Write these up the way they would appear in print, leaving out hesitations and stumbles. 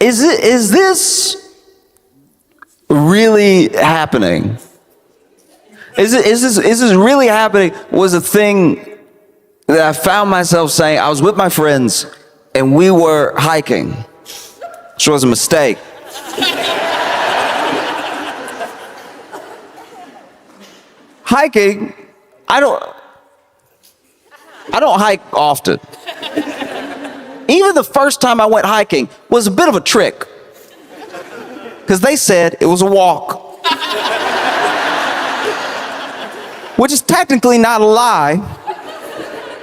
is this really happening? Is this really happening? Was a thing that I found myself saying. I was with my friends and we were hiking, which was a mistake. Hiking, I don't hike often. Even the first time I went hiking was a bit of a trick, because they said it was a walk, which is technically not a lie,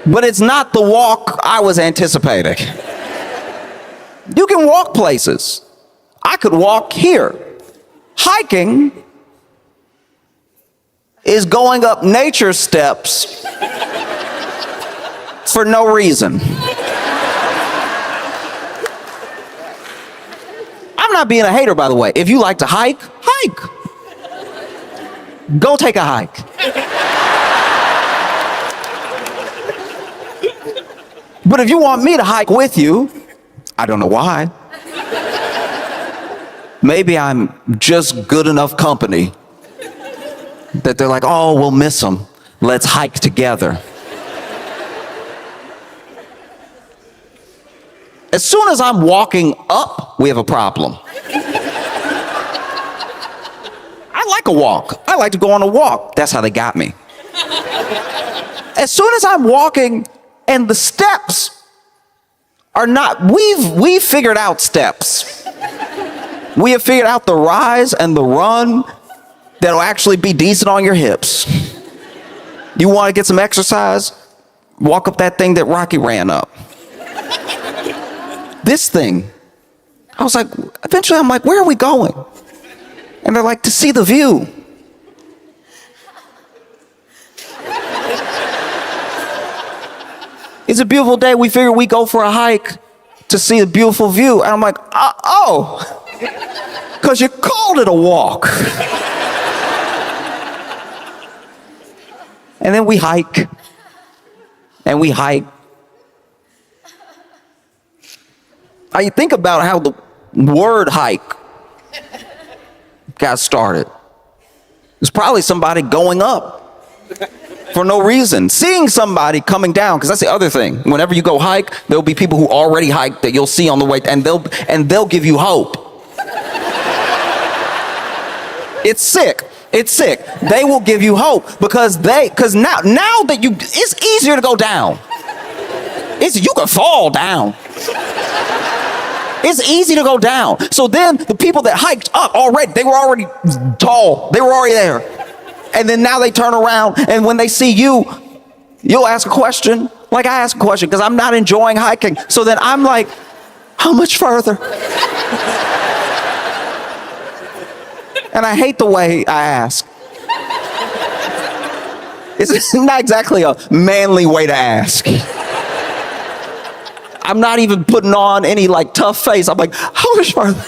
but it's not the walk I was anticipating. You can walk places. I could walk here. Hiking is going up nature steps for no reason. I'm not being a hater, by the way. If you like to hike, hike. Go take a hike. But if you want me to hike with you, I don't know why. Maybe I'm just good enough company that they're like, oh, we'll miss them. Let's hike together. As soon as I'm walking up, we have a problem. I like a walk. I like to go on a walk. That's how they got me. As soon as I'm walking and the steps are not, we've figured out steps. We have figured out the rise and the run that'll actually be decent on your hips. You want to get some exercise? Walk up that thing that Rocky ran up. This thing, I was like, eventually I'm like, where are we going? And they're like, to see the view. It's a beautiful day. We figure we go for a hike to see a beautiful view. And I'm like, oh, because you called it a walk. And then we hike, and we hike. I think about how the word hike got started. It's probably somebody going up for no reason. Seeing somebody coming down, because that's the other thing. Whenever you go hike, there'll be people who already hiked that you'll see on the way, and they'll give you hope. It's sick. It's sick. They will give you hope because now that it's easier to go down. You can fall down. It's easy to go down. So then the people that hiked up already, they were already tall. They were already there. And then now they turn around, and when they see you, you'll ask a question. Like I ask a question because I'm not enjoying hiking. So then I'm like, how much further? And I hate the way I ask. It's not exactly a manly way to ask. I'm not even putting on any like tough face. I'm like, how much further?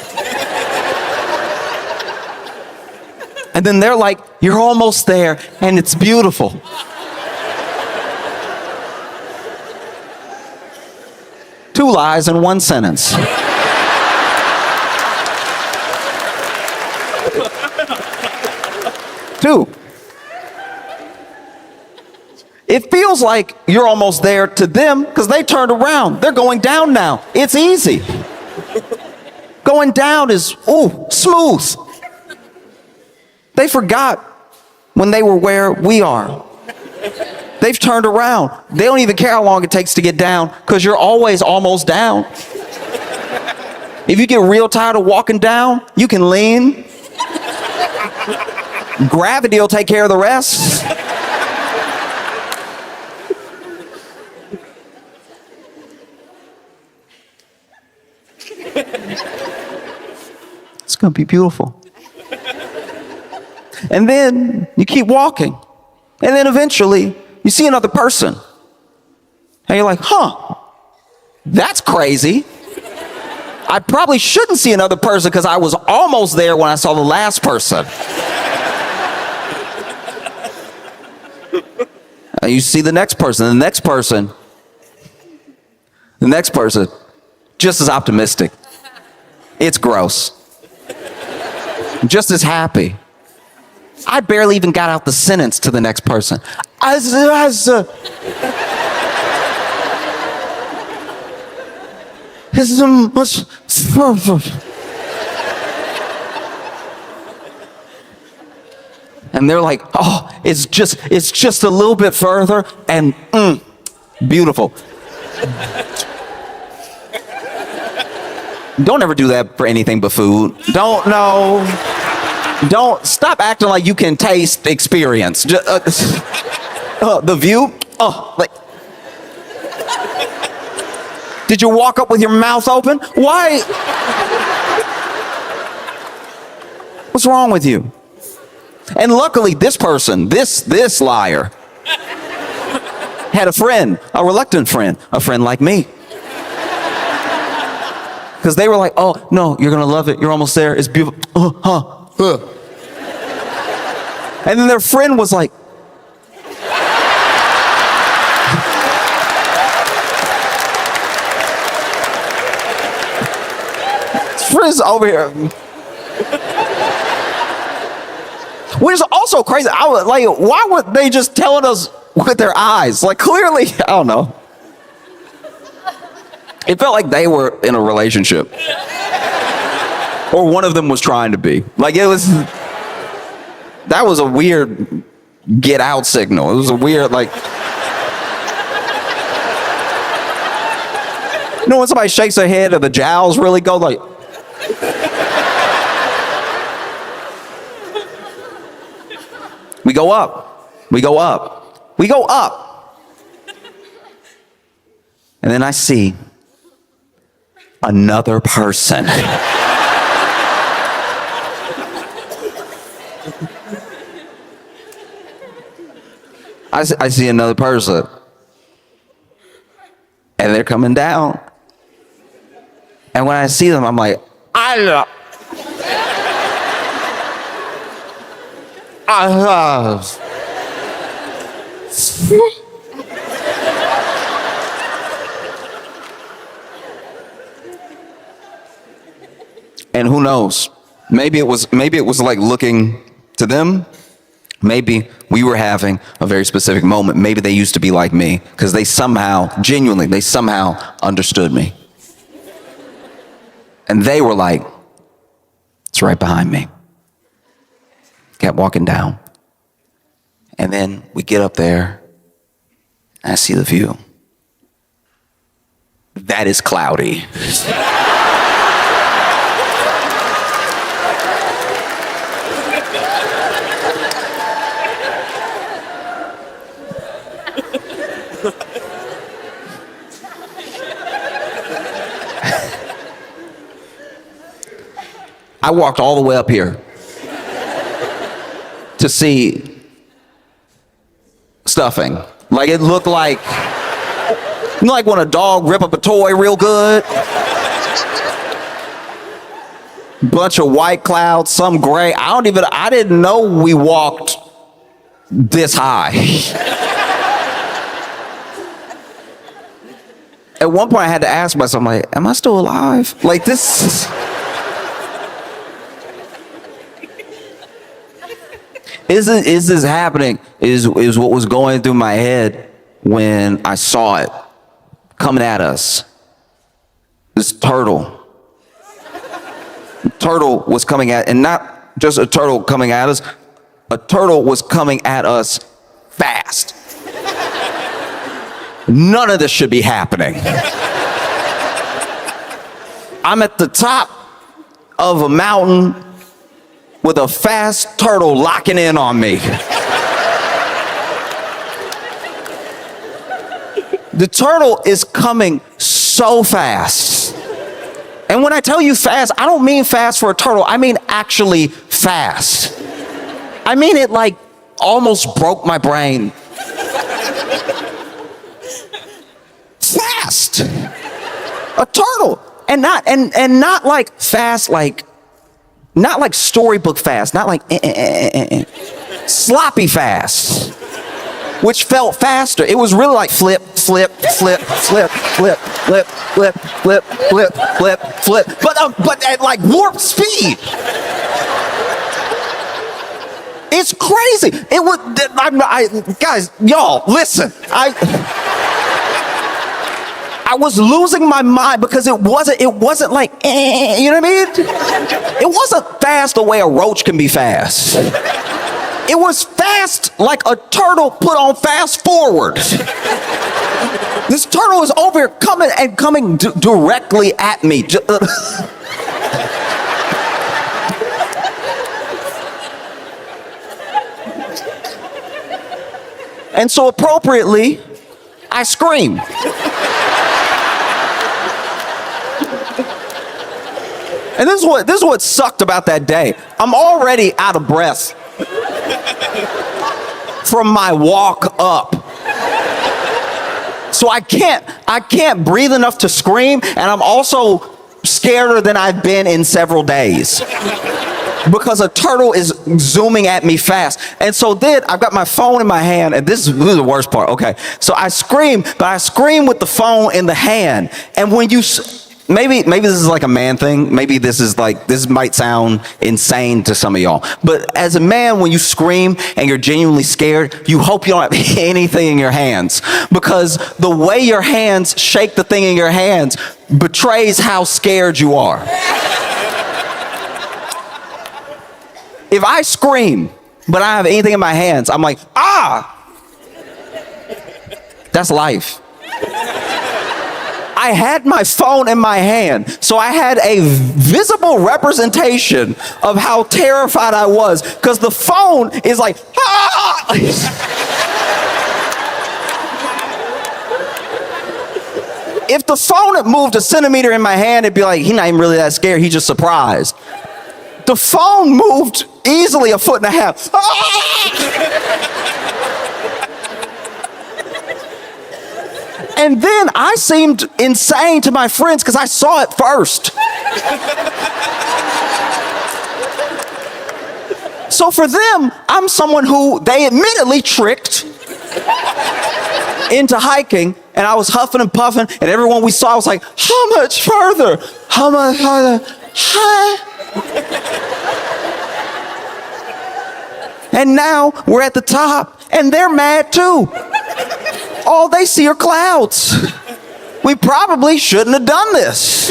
And then they're like, you're almost there, and it's beautiful. Two lies in one sentence. Two. It feels like you're almost there to them because they turned around. They're going down now. It's easy. Going down is, smooth. They forgot when they were where we are. They've turned around. They don't even care how long it takes to get down because you're always almost down. If you get real tired of walking down, you can lean. Gravity will take care of the rest. It's going to be beautiful. And then you keep walking. And then eventually you see another person. And you're like, that's crazy. I probably shouldn't see another person because I was almost there when I saw the last person. And you see the next person, the next person, just as optimistic. It's gross. Just as happy. I barely even got out the sentence to the next person. And they're like, oh, it's just a little bit further, and beautiful. Don't ever do that for anything but food. Don't stop acting like you can taste experience. The view, like, did you walk up with your mouth open? Why? What's wrong with you? And luckily, this person, this liar, had a friend, a reluctant friend, a friend like me. Because they were like, oh, no, you're going to love it. You're almost there. It's beautiful. And then their friend was like, friends over here. Which is also crazy. I was like, why were they just telling us with their eyes? Like, clearly, I don't know. It felt like they were in a relationship. Or one of them was trying to be. Like, that was a weird get out signal. It was a weird, like, you know when somebody shakes their head and the jowls really go like, we go up, we go up, we go up. And then I see another person. I see another person. And they're coming down. And when I see them, I'm like, I love. And who knows? Maybe it was like looking to them. Maybe we were having a very specific moment. Maybe they used to be like me because they somehow understood me. And they were like, it's right behind me. Kept walking down. And then we get up there and I see the view. That is cloudy. I walked all the way up here to see stuffing. Like it looked like, you know, like when a dog rip up a toy real good. Bunch of white clouds, some gray. I didn't know we walked this high. At one point I had to ask myself, like, am I still alive? Like this. Is this happening? Is what was going through my head when I saw it coming at us. This turtle. Turtle was coming at, and not just a turtle coming at us, a turtle was coming at us fast. None of this should be happening. I'm at the top of a mountain with a fast turtle locking in on me. The turtle is coming so fast. And when I tell you fast, I don't mean fast for a turtle. I mean actually fast. I mean it like almost broke my brain. Fast. A turtle. And not like fast, like not like storybook fast, not like sloppy fast. which felt faster. It was really like flip, flip, flip, flip, flip, flip, flip, flip, flip, flip, flip, but at like warp speed. It's crazy. It would, guys, y'all, listen. I was losing my mind because it wasn't like, you know what I mean? It wasn't fast the way a roach can be fast. It was fast like a turtle put on fast forward. This turtle is over here coming directly at me. And so appropriately, I scream. And this is what sucked about that day. I'm already out of breath from my walk up. So I can't breathe enough to scream, and I'm also scareder than I've been in several days. Because a turtle is zooming at me fast. And so then I've got my phone in my hand, and this is the worst part. Okay. So I scream, but I scream with the phone in the hand. And when you, maybe this is like a man thing. Maybe this might sound insane to some of y'all. But as a man, when you scream and you're genuinely scared, you hope you don't have anything in your hands. Because the way your hands shake the thing in your hands betrays how scared you are. If I scream, but I don't have anything in my hands, I'm like, ah! That's life. I had my phone in my hand, so I had a visible representation of how terrified I was, because the phone is like, ah! If the phone had moved a centimeter in my hand, it'd be like, he's not even really that scared, he's just surprised. The phone moved easily a foot and a half. And then I seemed insane to my friends because I saw it first. So for them, I'm someone who they admittedly tricked into hiking, and I was huffing and puffing, and everyone we saw was like, how much further? How much further? Huh? And now we're at the top, and they're mad too. All they see are clouds. We probably shouldn't have done this.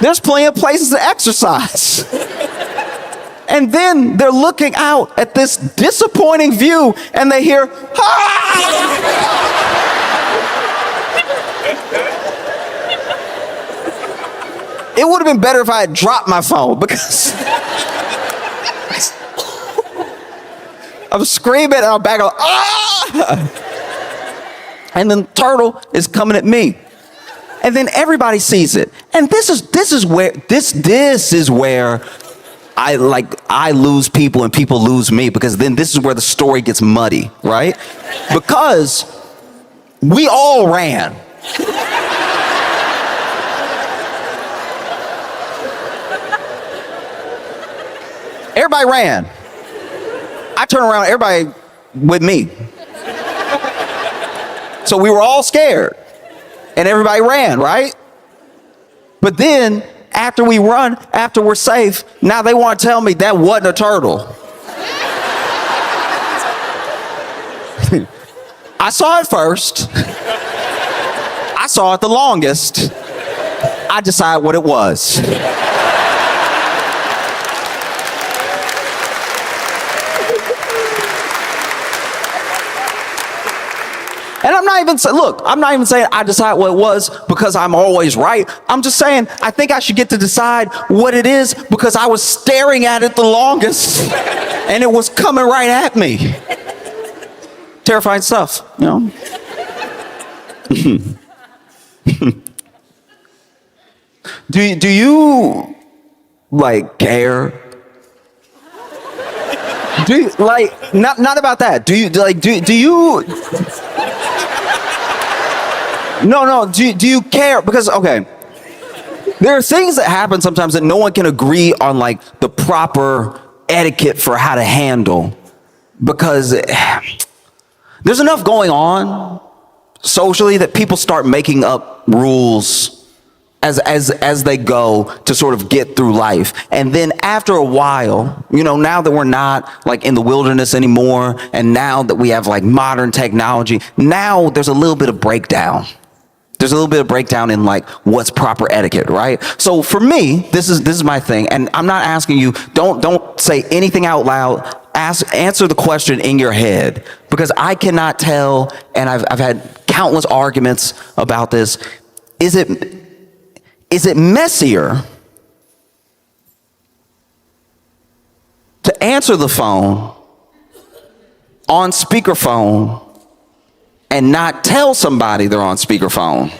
There's plenty of places to exercise. And then they're looking out at this disappointing view, and they hear, ah! It would have been better if I had dropped my phone, because I'm screaming and I'm back, ah! And then the turtle is coming at me. And then everybody sees it. And this is where I lose people and people lose me, because then this is where the story gets muddy, right? Because we all ran. Everybody ran. I turned around, everybody with me. So we were all scared. And everybody ran, right? But then, after we run, after we're safe, now they want to tell me that wasn't a turtle. I saw it first. I saw it the longest. I decided what it was. And I'm not even saying I decide what it was because I'm always right. I'm just saying I think I should get to decide what it is because I was staring at it the longest and it was coming right at me. Terrifying stuff, you know? Do you like care? Do you like not about that? Do you No, do you care? Because, okay, there are things that happen sometimes that no one can agree on, like, the proper etiquette for how to handle. because there's enough going on socially that people start making up rules as they go to sort of get through life. And then after a while, now that we're not like in the wilderness anymore, and now that we have like modern technology, now there's a little bit of breakdown. There's a little bit of breakdown in like what's proper etiquette, right? So for me, this is my thing, and I'm not asking you, don't say anything out loud. Answer the question in your head, because I cannot tell, and I've had countless arguments about this. Is it messier to answer the phone on speakerphone and not tell somebody they're on speakerphone?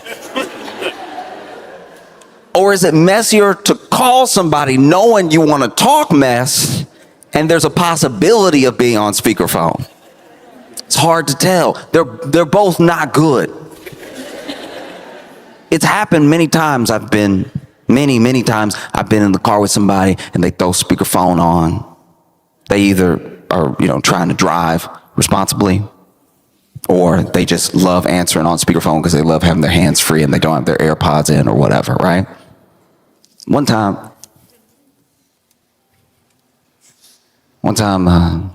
Or is it messier to call somebody knowing you want to talk mess and there's a possibility of being on speakerphone? It's hard to tell. They're both not good. It's happened many times. Many times I've been in the car with somebody and they throw speakerphone on. They either are, trying to drive responsibly, or they just love answering on speakerphone because they love having their hands free and they don't have their AirPods in or whatever, right? One time, I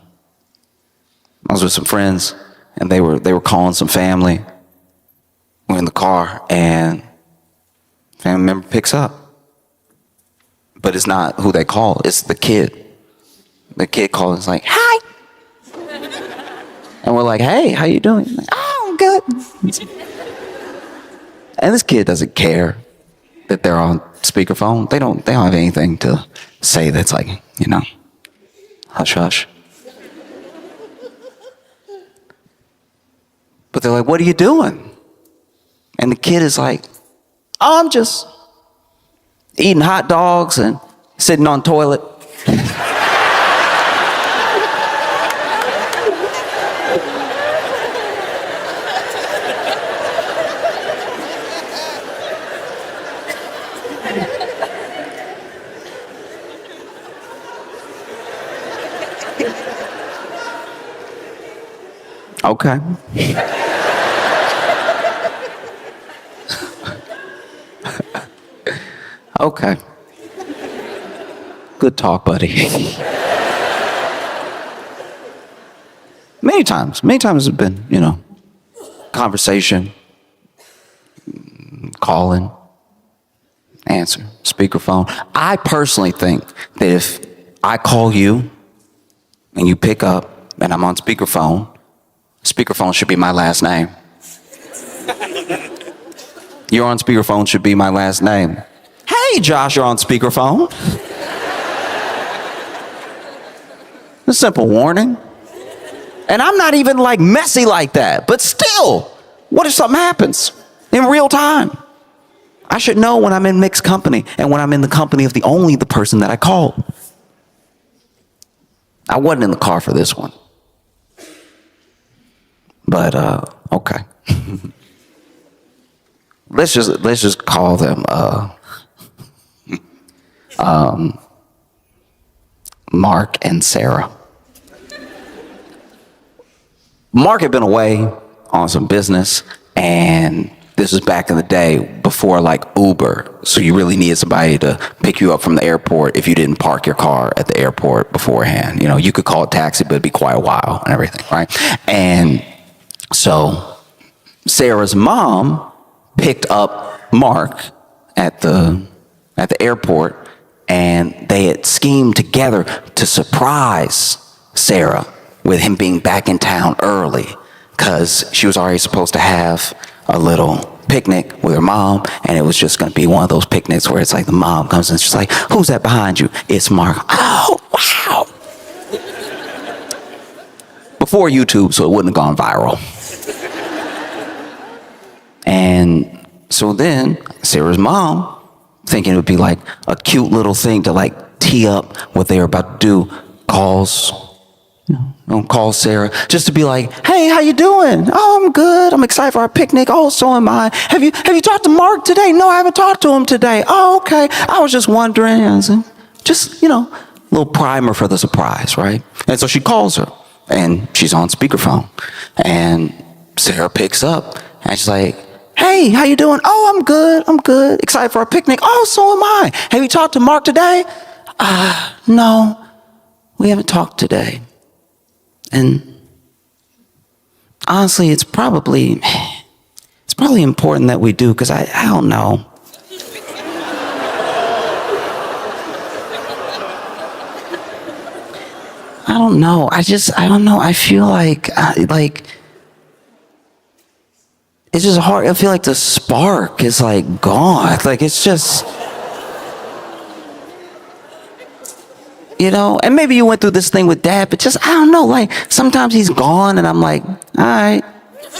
was with some friends and they were calling some family. We're in the car and family member picks up, but it's not who they call. It's the kid. The kid calls, it's like, hi. And we're like, hey, how you doing? Like, oh, I'm good. And this kid doesn't care that they're on speakerphone. They don't have anything to say that's like, hush hush. But they're like, what are you doing? And the kid is like, oh, I'm just eating hot dogs and sitting on toilet. Okay. Okay. Good talk, buddy. Many times it's been, conversation, calling, answer, speakerphone. I personally think that if I call you and you pick up and I'm on speakerphone should be my last name. You're on speakerphone should be my last name. Hey, Josh, you're on speakerphone. A simple warning. And I'm not even like messy like that, but still, what if something happens in real time? I should know when I'm in mixed company and when I'm in the company of the person that I called. I wasn't in the car for this one. But, okay. Let's just call them, Mark and Sarah. Mark had been away on some business, and this was back in the day before like Uber. So you really needed somebody to pick you up from the airport if you didn't park your car at the airport beforehand. You could call a taxi, but it'd be quite a while and everything, right? And so Sarah's mom picked up Mark at the airport, and they had schemed together to surprise Sarah with him being back in town early, because she was already supposed to have a little picnic with her mom, and it was just going to be one of those picnics where it's like the mom comes in, she's like, who's that behind you? It's Mark. Oh, wow. Before YouTube, so it wouldn't have gone viral. And so then Sarah's mom, thinking it would be like a cute little thing to like tee up what they were about to do, calls Sarah just to be like, hey, how you doing? Oh, I'm good. I'm excited for our picnic. Oh, so am I. Have you talked to Mark today? No, I haven't talked to him today. Oh, okay. I was just wondering. Just, little primer for the surprise, right? And so she calls her. And she's on speakerphone. And Sarah picks up and she's like, hey, how you doing? Oh, I'm good. Excited for our picnic. Oh, so am I. Have you talked to Mark today? No, we haven't talked today. And honestly, it's probably important that we do, because I don't know. I don't know. I don't know. I feel like it's just hard. I feel like the spark is like gone. Like it's just, and maybe you went through this thing with Dad, but just, I don't know. Like sometimes he's gone and I'm like, all right,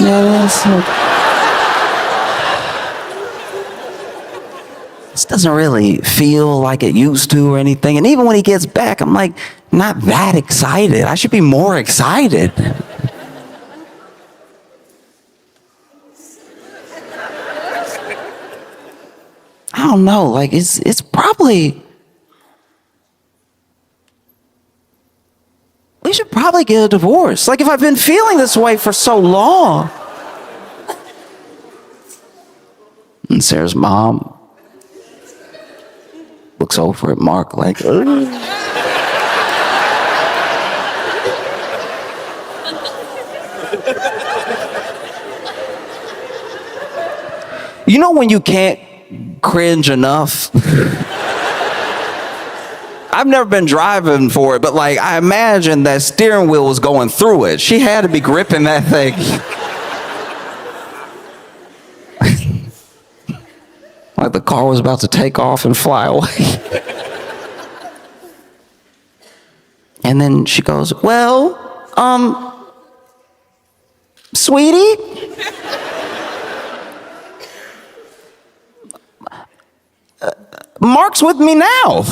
yeah, this doesn't really feel like it used to or anything. And even when he gets back, I'm like, not that excited. I should be more excited. I don't know. Like it's probably, we should probably get a divorce. Like if I've been feeling this way for so long. And Sarah's mom looks over at Mark like, ugh. You know when you can't cringe enough? I've never been driving for it, but like I imagine that steering wheel was going through it. She had to be gripping that thing. Like the car was about to take off and fly away. And then she goes, well, sweetie? Mark's with me now.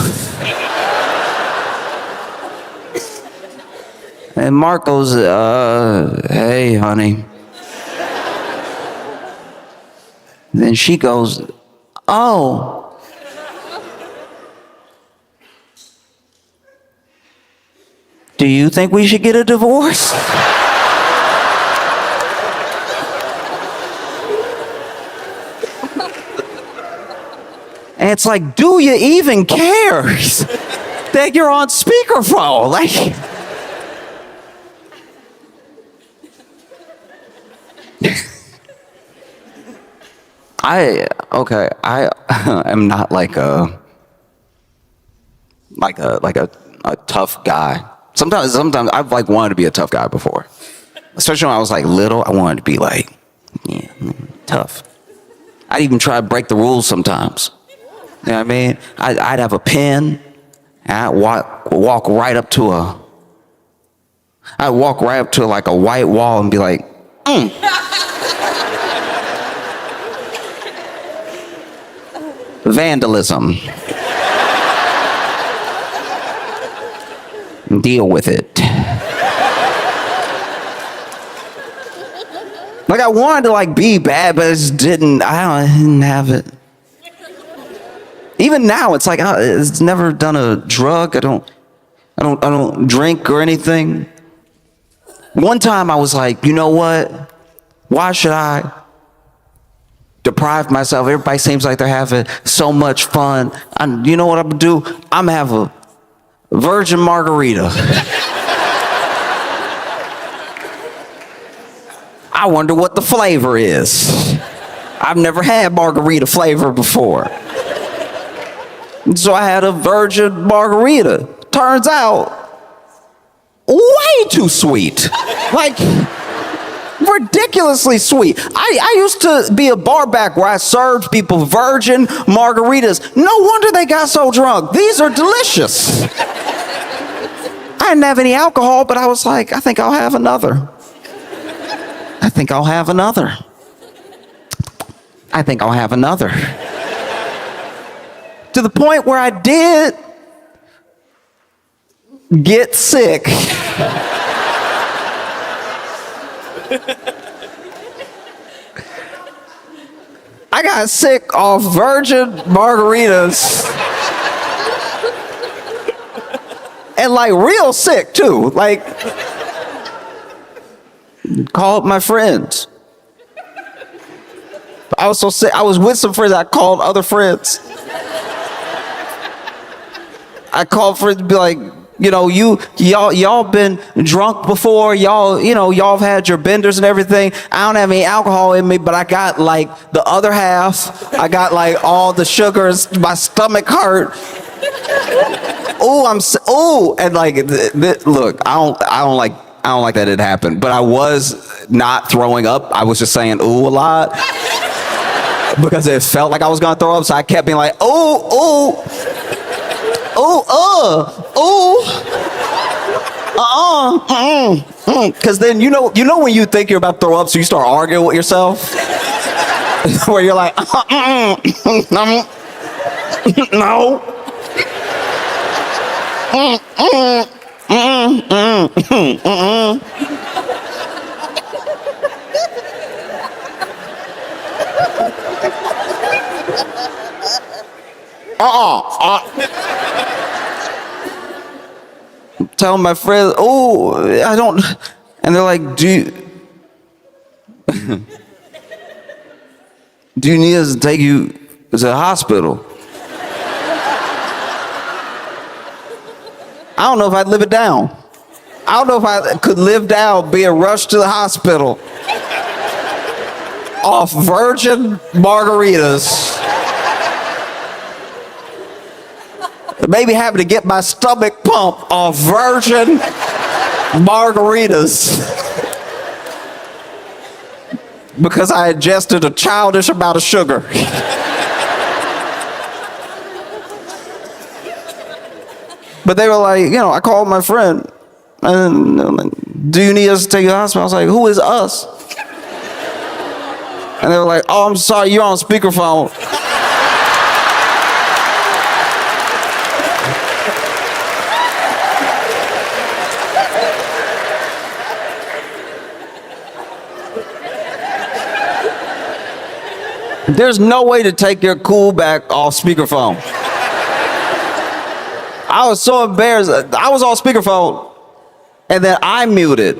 And Mark goes, hey, honey. Then she goes, oh. Do you think we should get a divorce? And it's like, do you even care that you're on speakerphone? Like, I am not like a tough guy. Sometimes I've like wanted to be a tough guy before. Especially when I was like little, I wanted to be like, yeah, tough. I'd even try to break the rules sometimes. You know what I mean? I'd have a pen, and I'd walk right up to like a white wall and be like, Vandalism. Deal with it. Like I wanted to like be bad, but I just didn't. I didn't have it. Even now, it's like it's never done a drug. I don't drink or anything. One time I was like, you know what? Why should I deprive myself? Everybody seems like they're having so much fun. You know what I'm gonna do? I'm gonna have a virgin margarita. I wonder what the flavor is. I've never had margarita flavor before. So I had a virgin margarita. Turns out, way too sweet. Like, ridiculously sweet. I used to be a bar back where I served people virgin margaritas. No wonder they got so drunk. These are delicious. I didn't have any alcohol, but I was like, I think I'll have another. I think I'll have another. I think I'll have another. To the point where I did get sick. I got sick off virgin margaritas. And like real sick too. Like Called my friends. I was so sick. I was with some friends. I called other friends. I called friends to be like, y'all been drunk before. Y'all have had your benders and everything. I don't have any alcohol in me, but I got like the other half. I got like all the sugars. My stomach hurt. And like, look, I don't like that it happened, but I was not throwing up. I was just saying ooh a lot because it felt like I was gonna throw up. So I kept being like, ooh. Because then you know when you think you're about to throw up, so you start arguing with yourself, where you're like, no. Telling my friends, I don't, and they're like, do you need us to take you to the hospital? I don't know if I'd live it down. I don't know if I could live down being rushed to the hospital off virgin margaritas. Maybe having to get my stomach pumped off virgin margaritas because I ingested a childish amount of sugar. But they were like, I called my friend, and like, do you need us to take you to the hospital? I was like, who is us? And they were like, oh, I'm sorry, you're on speakerphone. There's no way to take your cool back off speakerphone. I was so embarrassed. I was on speakerphone, and then I muted.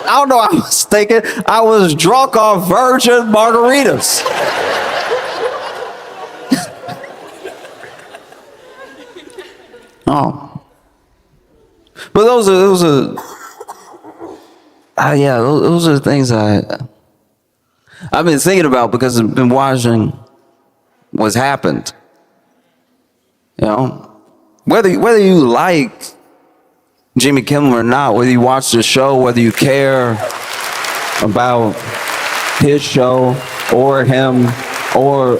I don't know. I was thinking I was drunk on virgin margaritas. Oh, but those are the things I've been thinking about because I've been watching what's happened. Whether you like Jimmy Kimmel or not, whether you watch the show, whether you care about his show or him, or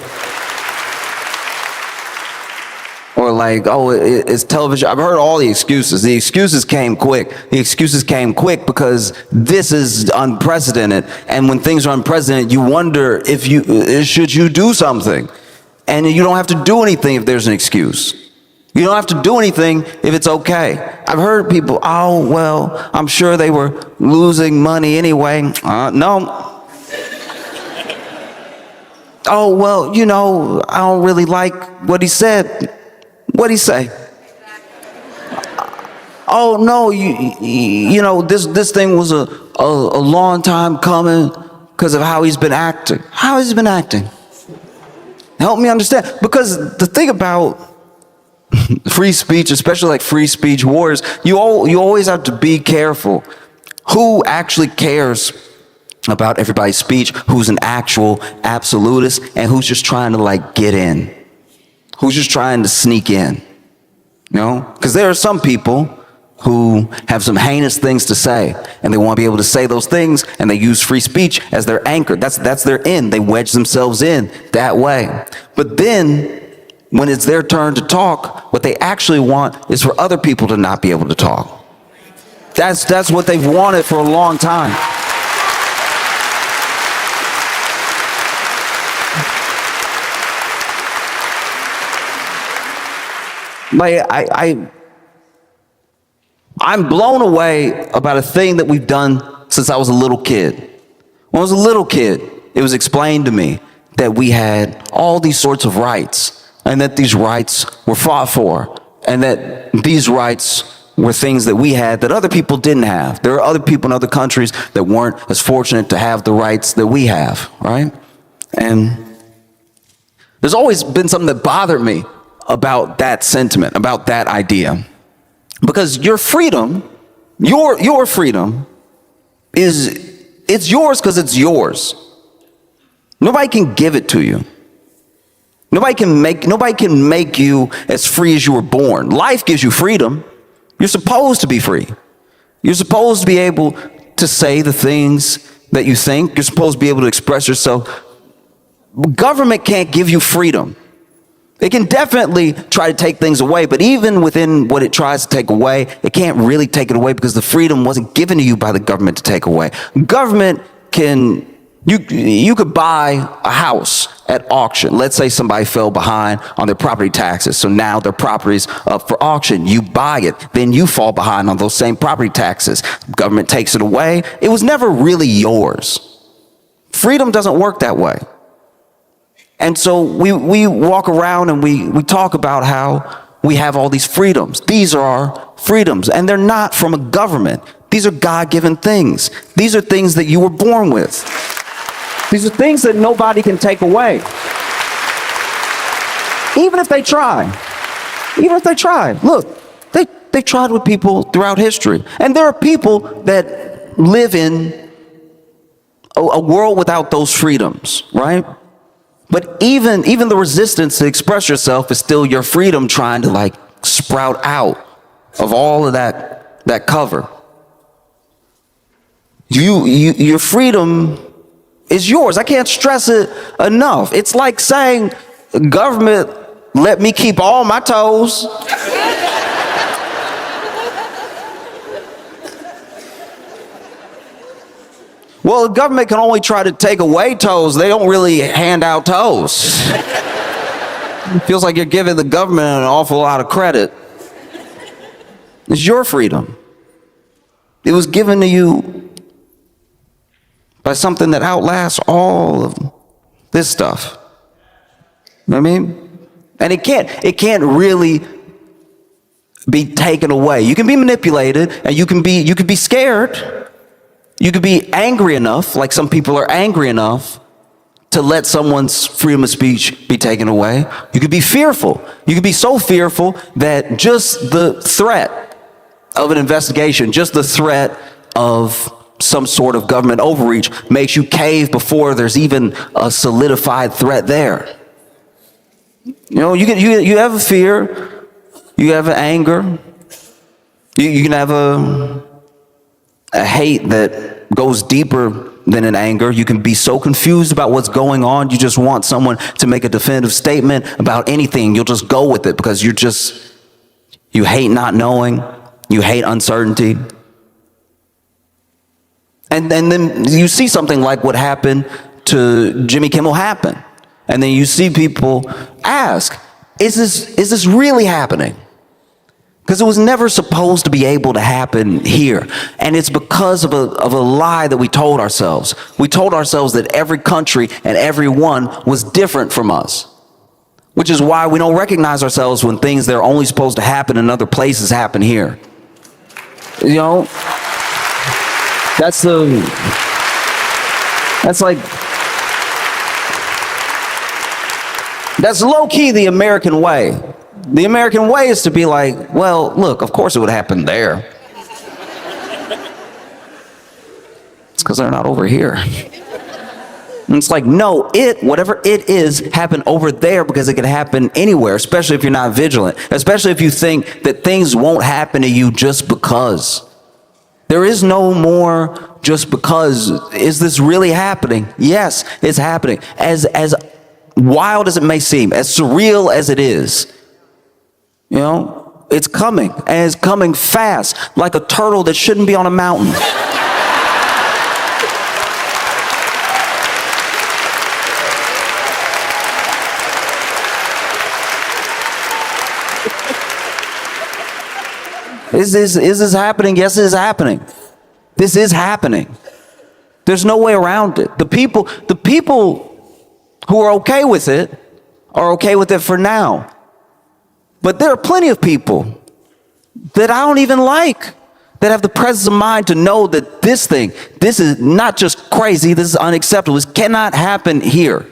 like, it's television. I've heard all the excuses. The excuses came quick. Because this is unprecedented. And when things are unprecedented, you wonder should you do something? And you don't have to do anything if there's an excuse. You don't have to do anything if it's okay. I've heard people, I'm sure they were losing money anyway. No. I don't really like what he said. What'd he say? Oh no, this thing was a long time coming because of how he's been acting. How has he been acting? Help me understand. Because the thing about free speech, especially like free speech wars, you always have to be careful. Who actually cares about everybody's speech? Who's an actual absolutist, and who's just trying to like get in? Who's just trying to sneak in? Because there are some people who have some heinous things to say, and they want to be able to say those things, and they use free speech as their anchor. That's their end. They wedge themselves in that way. But then, when it's their turn to talk, what they actually want is for other people to not be able to talk. That's what they've wanted for a long time. Like, I'm blown away about a thing that we've done since I was a little kid. When I was a little kid, it was explained to me that we had all these sorts of rights, and that these rights were fought for and that these rights were things that we had that other people didn't have. There are other people in other countries that weren't as fortunate to have the rights that we have, right? And there's always been something that bothered me about that sentiment, about that idea. Because your freedom, your freedom it's yours because it's yours. Nobody can give it to you. Nobody can make you as free as you were born. Life gives you freedom. You're supposed to be free. You're supposed to be able to say the things that you think. You're supposed to be able to express yourself. Government can't give you freedom. It can definitely try to take things away, but even within what it tries to take away, it can't really take it away because the freedom wasn't given to you by the government to take away. Government can, you could buy a house at auction. Let's say somebody fell behind on their property taxes, so now their property's up for auction. You buy it, then you fall behind on those same property taxes. Government takes it away. It was never really yours. Freedom doesn't work that way. And so we walk around and we talk about how we have all these freedoms. These are our freedoms, and they're not from a government. These are God-given things. These are things that you were born with. These are things that nobody can take away. Even if they try. Even if they try. Look, they tried with people throughout history. And there are people that live in a world without those freedoms, right? But even the resistance to express yourself is still your freedom trying to like sprout out of all of that cover. Your freedom is yours. I can't stress it enough. It's like saying, government, let me keep all my toes. Well, the government can only try to take away toes. They don't really hand out toes. It feels like you're giving the government an awful lot of credit. It's your freedom. It was given to you by something that outlasts all of this stuff. You know what I mean? And it can't really be taken away. You can be manipulated, and you can be scared. You could be angry enough, like some people are angry enough, to let someone's freedom of speech be taken away. You could be fearful. You could be so fearful that just the threat of an investigation, just the threat of some sort of government overreach makes you cave before there's even a solidified threat there. You know, you have a fear, you have an anger, you can have a hate that goes deeper than an anger. You can be so confused about what's going on, you just want someone to make a definitive statement about anything. You'll just go with it because you hate not knowing, you hate uncertainty. And then you see something like what happened to Jimmy Kimmel happen. And then you see people ask, is this really happening? Because it was never supposed to be able to happen here. And it's because of a lie that we told ourselves. We told ourselves that every country and everyone was different from us. Which is why we don't recognize ourselves when things that are only supposed to happen in other places happen here. You know? That's low-key the American way. The American way is to be like, well, look, of course it would happen there. It's because they're not over here. And it's like, no, whatever it is, happened over there because it can happen anywhere, especially if you're not vigilant, especially if you think that things won't happen to you just because. There is no more just because. Is this really happening? Yes, it's happening. As wild as it may seem, as surreal as it is, you know, it's coming, and it's coming fast, like a turtle that shouldn't be on a mountain. Is this happening? Yes, it is happening. This is happening. There's no way around it. The people who are okay with it are okay with it for now. But there are plenty of people that I don't even like, that have the presence of mind to know that this is not just crazy, this is unacceptable. This cannot happen here.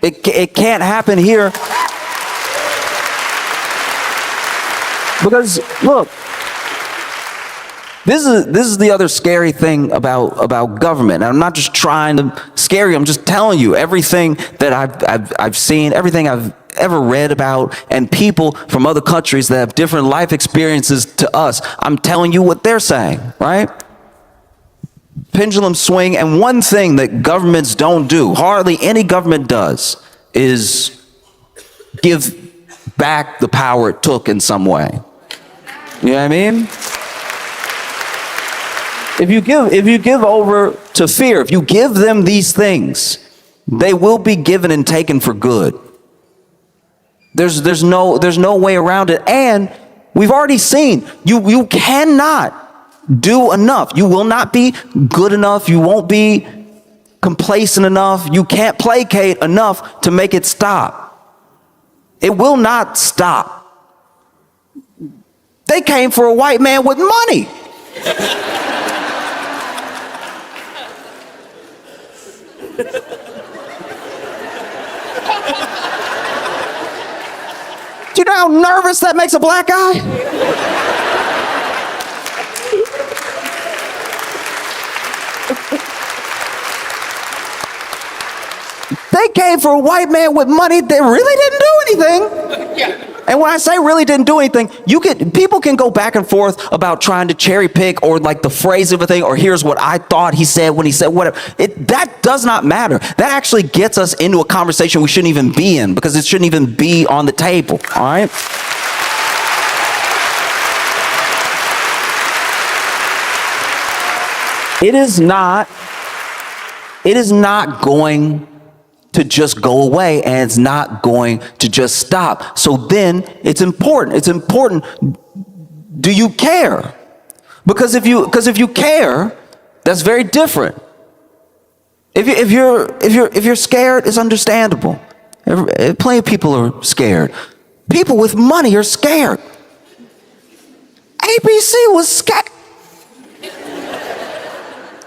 It can't happen here. Because look, this is the other scary thing about government. And I'm not just trying to scare you, I'm just telling you everything that I've seen, everything I've ever read about, and people from other countries that have different life experiences to us. I'm telling you what they're saying, right? Pendulum swing. And one thing that governments don't do, hardly any government does, is give back the power it took in some way. You know what I mean? If you give over to fear, if you give them these things, they will be given and taken for good. There's no way around it. And we've already seen you cannot do enough. You will not be good enough. You won't be complacent enough. You can't placate enough to make it stop. It will not stop. They came for a white man with money. Do you know how nervous that makes a black guy? They came for a white man with money that really didn't do anything. And when I say really didn't do anything, people can go back and forth about trying to cherry pick or like the phrase of a thing, or here's what I thought he said when he said whatever. That does not matter. That actually gets us into a conversation we shouldn't even be in, because it shouldn't even be on the table, all right? It is not going to just go away, and it's not going to just stop. So then it's important. Do you care? Because if you care, that's very different. If you're scared, it's understandable. Plenty of people are scared. People with money are scared. ABC was scared.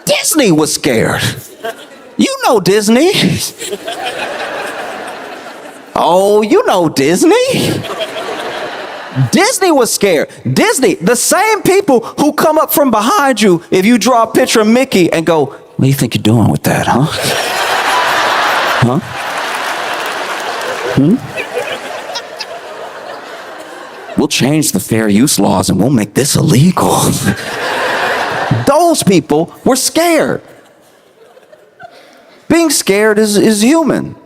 Disney was scared. You know Disney. Oh, you know Disney. Disney was scared. Disney, the same people who come up from behind you if you draw a picture of Mickey and go, what do you think you're doing with that, huh? Huh? We'll change the fair use laws and we'll make this illegal. Those people were scared. Being scared is human.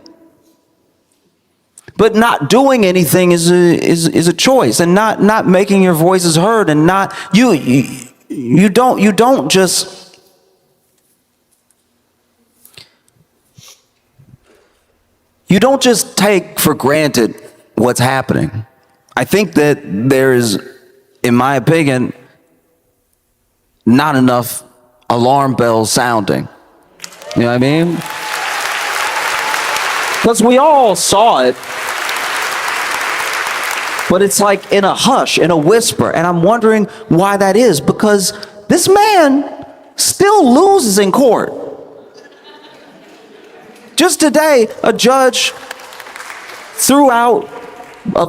But not doing anything is a choice, and not making your voices heard, and not you don't just take for granted what's happening. I think that there is, in my opinion, not enough alarm bells sounding. You know what I mean? Because we all saw it, but it's like in a hush, in a whisper, and I'm wondering why that is, because this man still loses in court. Just today, a judge threw out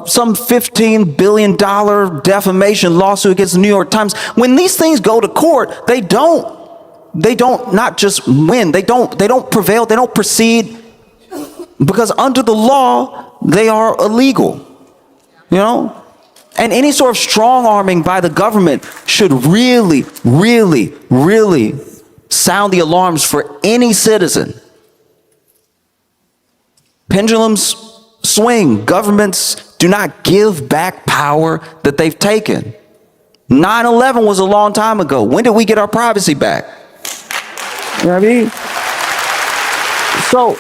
some $15 billion defamation lawsuit against the New York Times. When these things go to court, they don't not just win, they don't prevail, they don't proceed, because under the law, they are illegal, you know? And any sort of strong arming by the government should really, really, really sound the alarms for any citizen. Pendulums swing. Governments do not give back power that they've taken. 9/11 was a long time ago. When did we get our privacy back? You know what I mean? So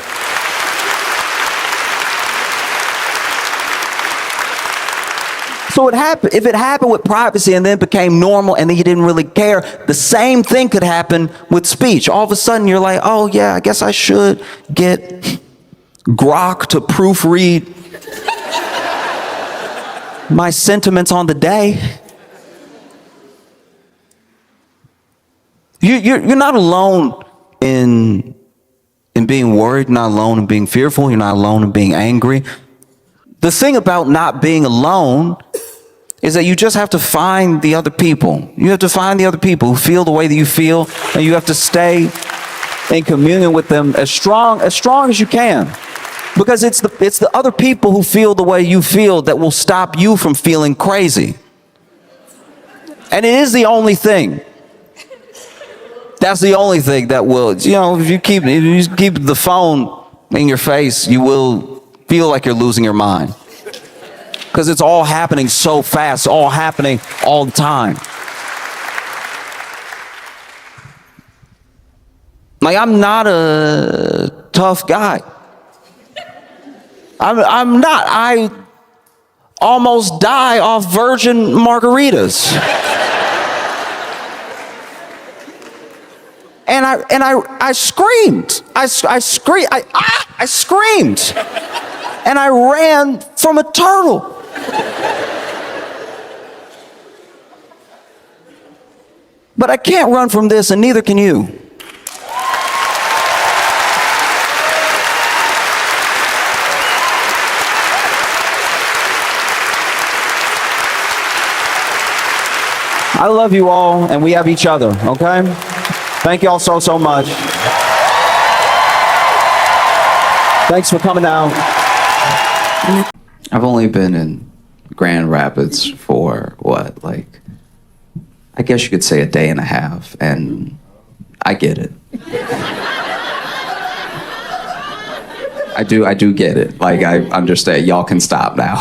if it happened with privacy and then became normal and then you didn't really care, the same thing could happen with speech. All of a sudden you're like, oh yeah, I guess I should get Grok to proofread my sentiments on the day. You're not alone in being worried, you're not alone in being fearful, you're not alone in being angry. The thing about not being alone is that you just have to find the other people. You have to find the other people who feel the way that you feel, and you have to stay in communion with them as strong as you can. Because it's the other people who feel the way you feel that will stop you from feeling crazy. And it is the only thing. That's the only thing that will, if you keep the phone in your face, you will feel like you're losing your mind. Because it's all happening so fast, all happening all the time. Like, I'm not a tough guy. I'm not. I almost die off virgin margaritas. And I screamed. I screamed. And I ran from a turtle. But I can't run from this, and neither can you. I love you all, and we have each other, okay? Thank you all so much. Thanks for coming out. I've only been in Grand Rapids for I guess you could say a day and a half, and I get it. I do get it. Like, I understand. Y'all can stop now.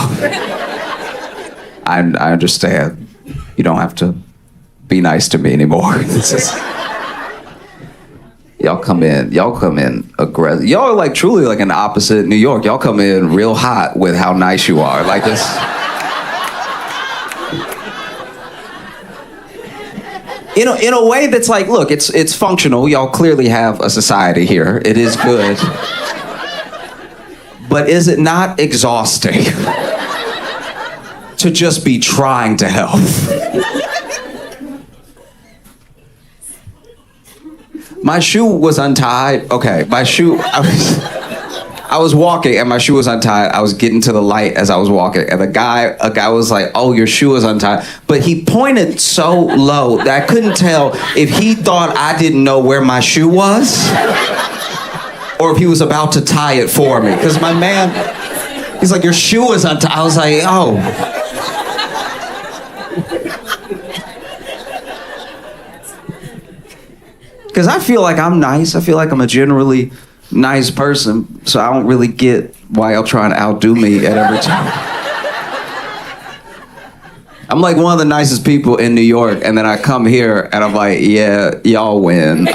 I understand. You don't have to be nice to me anymore. Y'all come in aggressive. Y'all are truly an opposite New York. Y'all come in real hot with how nice you are. Like, this. In a way that's look, it's functional. Y'all clearly have a society here. It is good. But is it not exhausting to just be trying to help? My shoe was untied. Okay, I was walking and my shoe was untied. I was getting to the light as I was walking, and a guy was like, "Oh, your shoe is untied." But he pointed so low that I couldn't tell if he thought I didn't know where my shoe was or if he was about to tie it for me. Because my man, he's like, "Your shoe is untied." I was like, "Oh." Because I feel like I'm nice. I feel like I'm a generally nice person, so I don't really get why y'all trying to outdo me at every time. I'm like one of the nicest people in New York, and then I come here and I'm like, yeah, y'all win.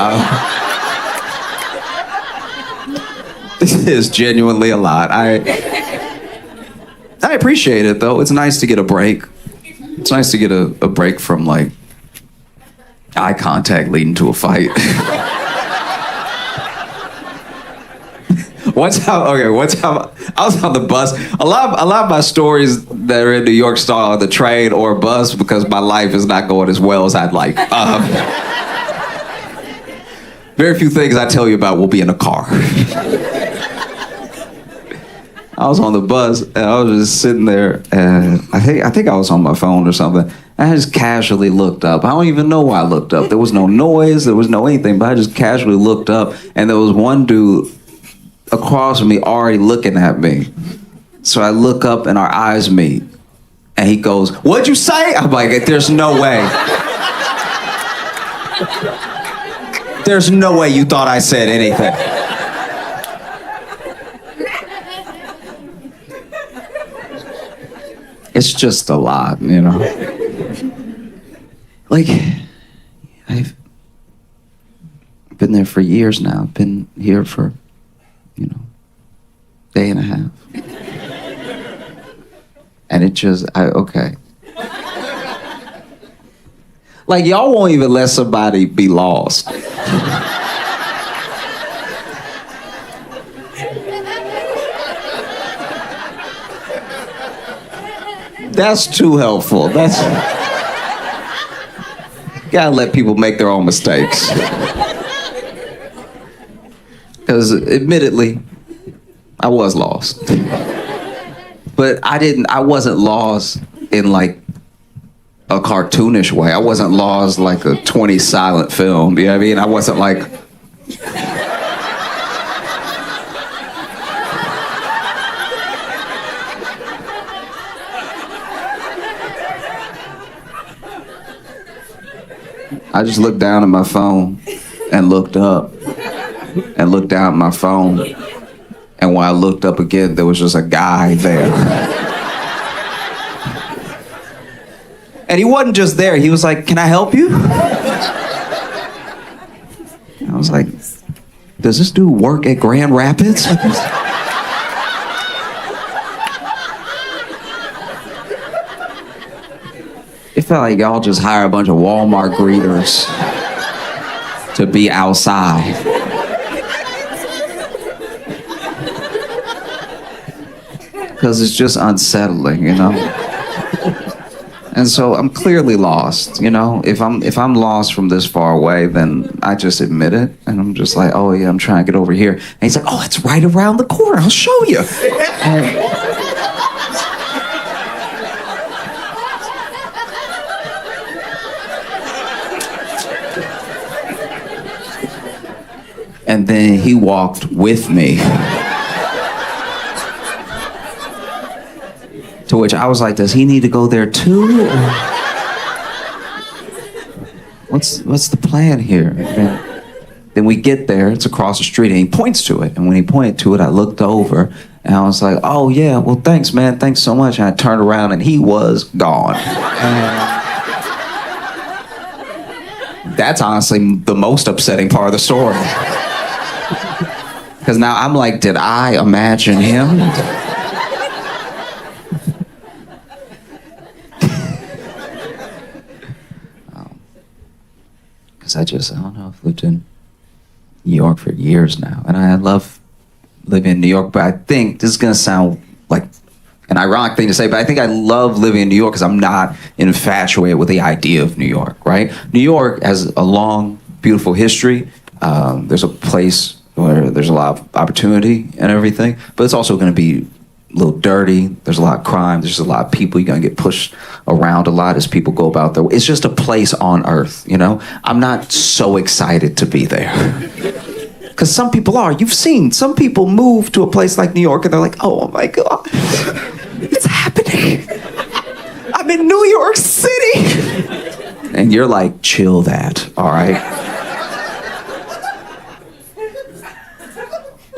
This is genuinely a lot. I appreciate it though. It's nice to get a break. It's nice to get a break from eye contact leading to a fight. One time I was on the bus. A lot of my stories that are in New York start on the train or bus because my life is not going as well as I'd like. Very few things I tell you about will be in a car. I was on the bus and I was just sitting there, and I think I was on my phone or something. I just casually looked up. I don't even know why I looked up. There was no noise, there was no anything, but I just casually looked up, and there was one dude across from me already looking at me. So I look up and our eyes meet, and he goes, "What'd you say?" I'm like, there's no way. There's no way you thought I said anything. It's just a lot, I've been there for years now. I've been here for, day and a half. And it just, okay. Y'all won't even let somebody be lost. That's too helpful. That's gotta let people make their own mistakes. Because admittedly, I was lost. But I wasn't lost in like a cartoonish way. I wasn't lost like a 20 silent film. You know what I mean? I wasn't like, I just looked down at my phone and looked up and looked down at my phone. And when I looked up again, there was just a guy there. And he wasn't just there. He was like, "Can I help you?" I was like, "Does this dude work at Grand Rapids?" It felt like y'all just hire a bunch of Walmart greeters to be outside. Because it's just unsettling, you know? And so I'm clearly lost, you know? If I'm lost from this far away, then I just admit it. And I'm just like, "Oh yeah, I'm trying to get over here." And he's like, "Oh, it's right around the corner. I'll show you." And then he walked with me. To which I was like, "Does he need to go there too? Or what's the plan here?" And then we get there, it's across the street, and he points to it. And when he pointed to it, I looked over and I was like, "Oh yeah, well thanks man, thanks so much." And I turned around and he was gone. That's honestly the most upsetting part of the story. Because now I'm like, did I imagine him? Because I don't know, I've lived in New York for years now. And I love living in New York, but I think this is going to sound like an ironic thing to say, but I think I love living in New York because I'm not infatuated with the idea of New York, right? New York has a long, beautiful history. There's a place where there's a lot of opportunity and everything, but it's also going to be a little dirty. There's a lot of crime. There's a lot of people. You're going to get pushed around a lot as people go about their way. It's just a place on earth, you know? I'm not so excited to be there. Because some people are. You've seen some people move to a place like New York and they're like, "Oh my God, it's happening. I'm in New York City." And you're like, "Chill that, all right?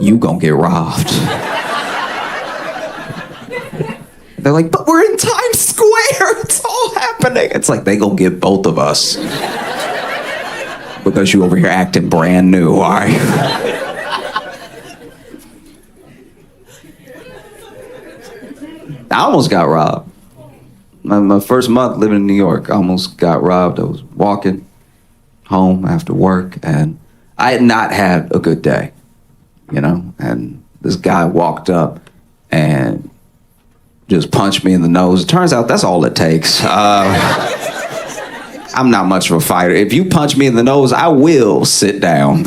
You gonna get robbed." They're like, "But we're in Times Square. It's all happening." It's like, they gonna get both of us. Because you over here acting brand new, all right? I almost got robbed. My first month living in New York, I almost got robbed. I was walking home after work, and I had not had a good day, you know? And this guy walked up and just punched me in the nose. It turns out that's all it takes. I'm not much of a fighter. If you punch me in the nose, I will sit down.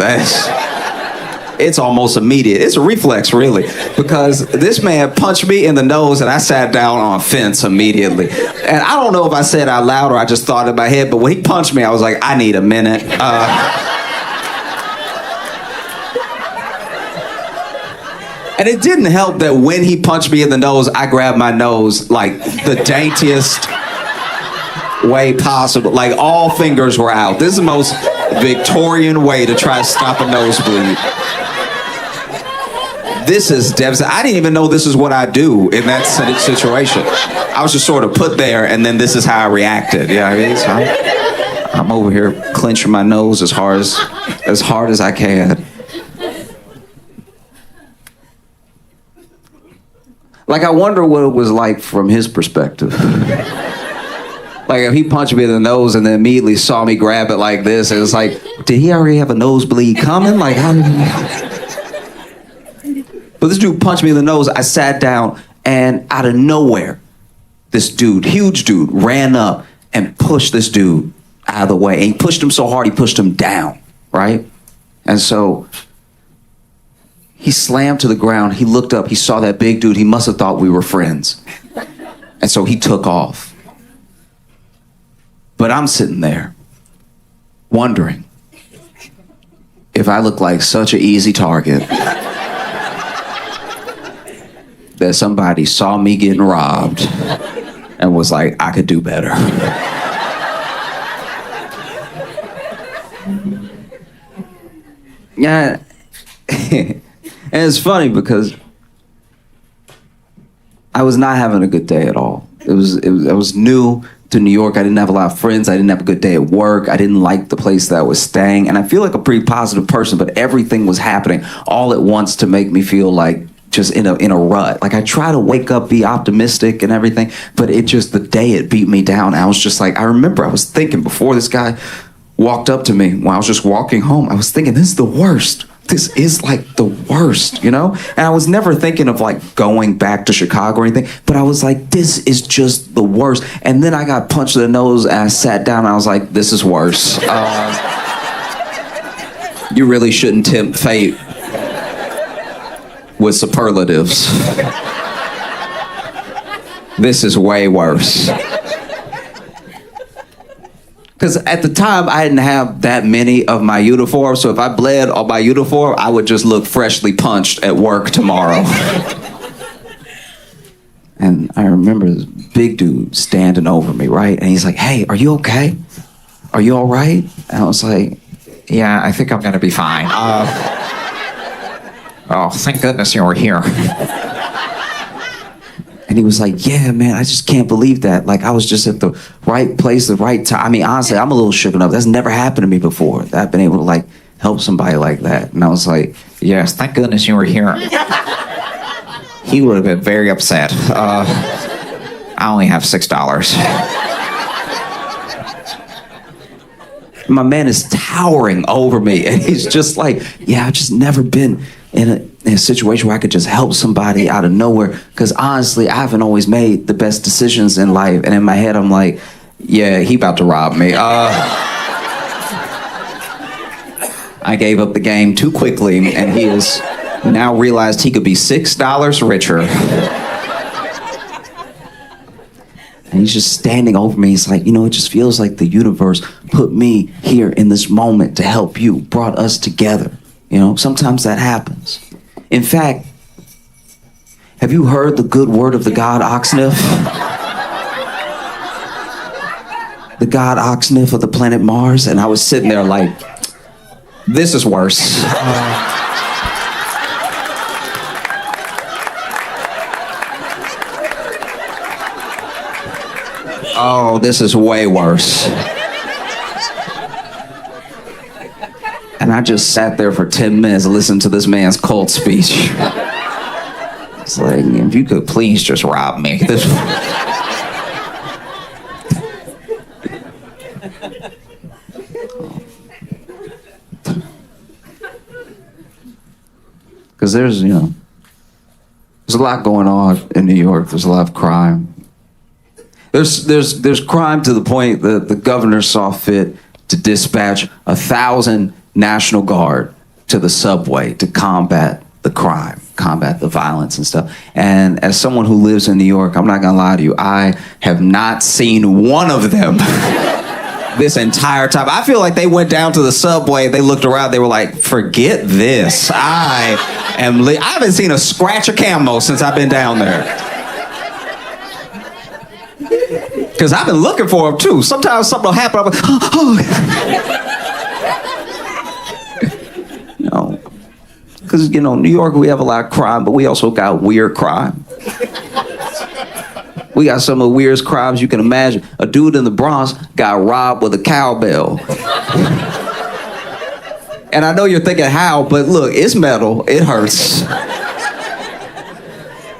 It's almost immediate. It's a reflex, really, because this man punched me in the nose and I sat down on a fence immediately. And I don't know if I said it out loud or I just thought in my head, but when he punched me, I was like, "I need a minute." And it didn't help that when he punched me in the nose, I grabbed my nose like the daintiest way possible. Like all fingers were out. This is the most Victorian way to try to stop a nosebleed. This is devastating. I didn't even know this is what I do in that situation. I was just sort of put there, and then this is how I reacted. You know what I mean? So I'm over here clenching my nose as hard as I can. Like, I wonder what it was like from his perspective. Like, if he punched me in the nose and then immediately saw me grab it like this, it was like, did he already have a nosebleed coming? Like, how did he... But this dude punched me in the nose. I sat down, and out of nowhere, this dude, huge dude, ran up and pushed this dude out of the way. And he pushed him so hard, he pushed him down, right? And so he slammed to the ground. He looked up. He saw that big dude. He must have thought we were friends. And so he took off. But I'm sitting there wondering if I look like such an easy target that somebody saw me getting robbed and was like, I could do better. Yeah. And it's funny because I was not having a good day at all. I was new to New York. I didn't have a lot of friends. I didn't have a good day at work. I didn't like the place that I was staying. And I feel like a pretty positive person, but everything was happening all at once to make me feel like just in a rut. Like I try to wake up, be optimistic and everything, but the day it beat me down. I was just like, I remember I was thinking before this guy walked up to me when I was just walking home, I was thinking, this is the worst. This is like the worst, you know? And I was never thinking of like going back to Chicago or anything, but I was like, this is just the worst. And then I got punched in the nose and I sat down and I was like, this is worse. You really shouldn't tempt fate with superlatives. This is way worse. Because at the time, I didn't have that many of my uniforms, so if I bled on my uniform, I would just look freshly punched at work tomorrow. And I remember this big dude standing over me, right? And he's like, hey, are you okay? Are you all right? And I was like, yeah, I think I'm gonna be fine. Oh, thank goodness you were here. And he was like, yeah, man, I just can't believe that. Like, I was just at the right place, the right time. I mean, honestly, I'm a little shooken up. That's never happened to me before. That I've been able to, like, help somebody like that. And I was like, yes, thank goodness you were here. He would have been very upset. I only have $6. My man is towering over me. And he's just like, yeah, I've just never been in a situation where I could just help somebody out of nowhere. Because honestly, I haven't always made the best decisions in life. And in my head, I'm like, yeah, he about to rob me. I gave up the game too quickly, and he has now realized he could be $6 richer. And he's just standing over me. He's like, you know, it just feels like the universe put me here in this moment to help you, brought us together. You know, sometimes that happens. In fact, have you heard the good word of the god Oxnif? The god Oxnif of the planet Mars? And I was sitting there like, this is worse. Oh, this is way worse. And I just sat there for 10 minutes listening to this man's cult speech. It's like, if you could please just rob me. Because there's a lot going on in New York. There's a lot of crime. There's crime to the point that the governor saw fit to dispatch 1,000 National Guard to the subway to combat the crime, combat the violence and stuff. And as someone who lives in New York, I'm not gonna lie to you, I have not seen one of them this entire time. I feel like they went down to the subway, they looked around, they were like, forget this. I haven't seen a scratch of camo since I've been down there. Because I've been looking for them too. Sometimes something will happen, I'm like, oh. Because, New York, we have a lot of crime, but we also got weird crime. We got some of the weirdest crimes you can imagine. A dude in the Bronx got robbed with a cowbell. And I know you're thinking how, but look, it's metal, it hurts.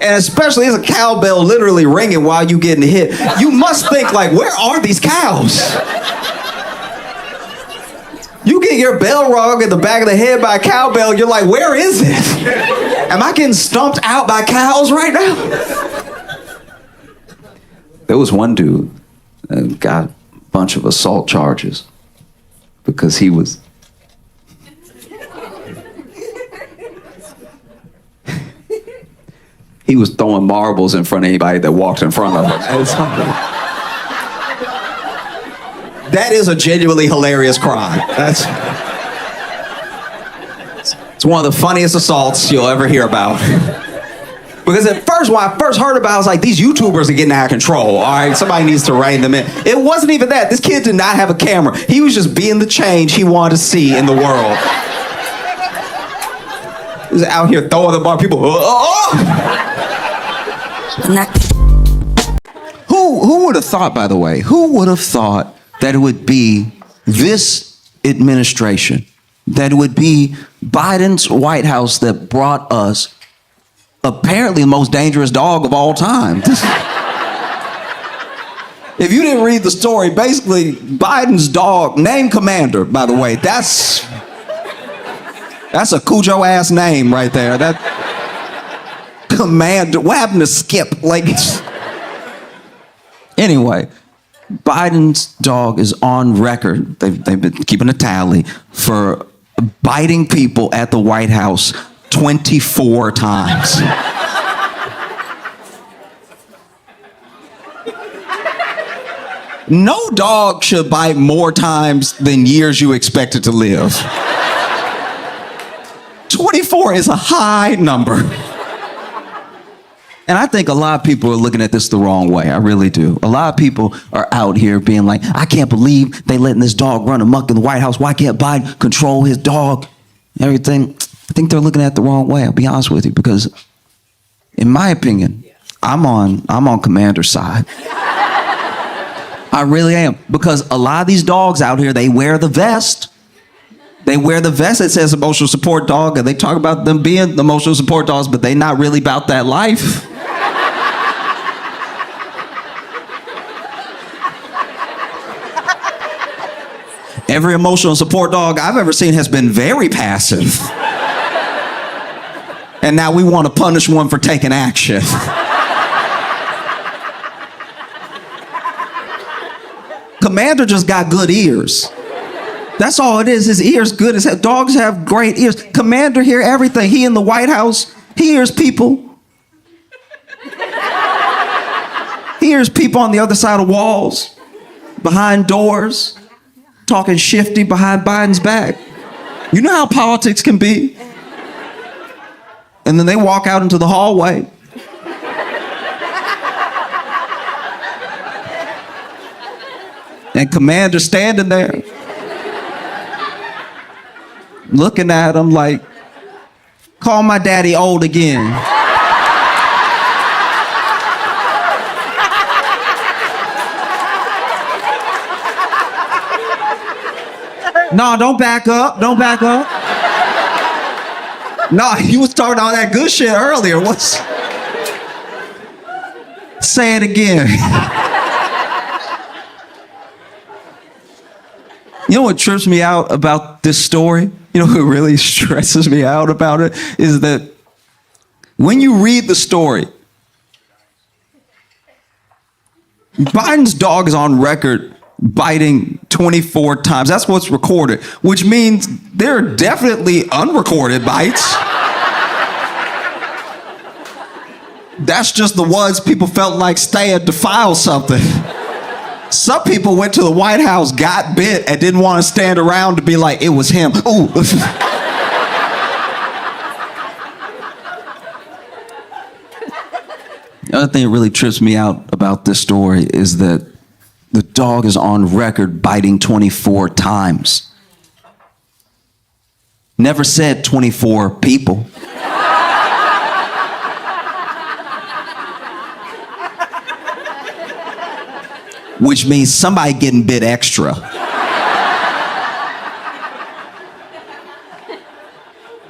And especially it's a cowbell literally ringing while you getting hit. You must think like, where are these cows? You get your bell rung in the back of the head by a cowbell, you're like, where is it? Am I getting stumped out by cows right now? There was one dude that got a bunch of assault charges because he was throwing marbles in front of anybody that walked in front of him. That is a genuinely hilarious crime. It's one of the funniest assaults you'll ever hear about. Because at first, when I first heard about it, I was like, these YouTubers are getting out of control. All right, somebody needs to rein them in. It wasn't even that. This kid did not have a camera. He was just being the change he wanted to see in the world. He was out here throwing the bar. People, Who would have thought, by the way, who would have thought that it would be this administration, that it would be Biden's White House that brought us apparently the most dangerous dog of all time? If you didn't read the story, basically Biden's dog, named Commander, by the way, that's a Cujo ass name right there. That Commander, what happened to Skip? Like, anyway, Biden's dog is on record. They've been keeping a tally for biting people at the White House 24 times. No dog should bite more times than years you expect it to live. 24 is a high number. And I think a lot of people are looking at this the wrong way. I really do. A lot of people are out here being like, I can't believe they letting this dog run amok in the White House. Why can't Biden control his dog? Everything. I think they're looking at it the wrong way. I'll be honest with you, because in my opinion, I'm on Commander's side. I really am. Because a lot of these dogs out here, they wear the vest. They wear the vest that says emotional support dog, and they talk about them being the emotional support dogs, but they not really about that life. Every emotional support dog I've ever seen has been very passive. And now we want to punish one for taking action. Commander just got good ears. That's all it is. His ears good as hell. Dogs have great ears. Commander hear everything. He in the White House. He hears people. He hears people on the other side of walls, behind doors, talking shifty behind Biden's back. You know how politics can be? And then they walk out into the hallway. And Commander standing there, looking at him like, call my daddy old again. No, don't back up. Don't back up. No, he was talking all that good shit earlier. Say it again. You know what trips me out about this story? You know what really stresses me out about it? Is that when you read the story, Biden's dog is on record biting 24 times. That's what's recorded, which means there are definitely unrecorded bites. That's just the ones people felt like staying to file something. Some people went to the White House, got bit, and didn't want to stand around to be like, it was him. Ooh. The other thing that really trips me out about this story is that the dog is on record biting 24 times. Never said 24 people. Which means somebody getting bit extra.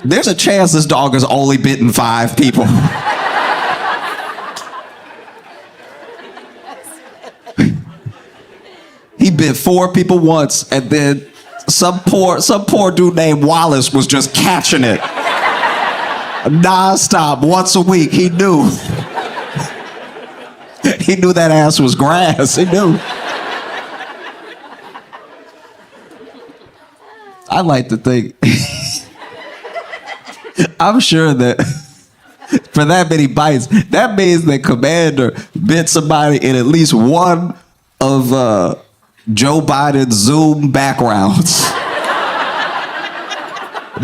There's a chance this dog has only bitten 5 people. He bit 4 people once, and then some poor dude named Wallace was just catching it. Nonstop, once a week, he knew. He knew that ass was grass. He knew. I like to think, I'm sure that for that many bites, that means that Commander bit somebody in at least one of Joe Biden's Zoom backgrounds.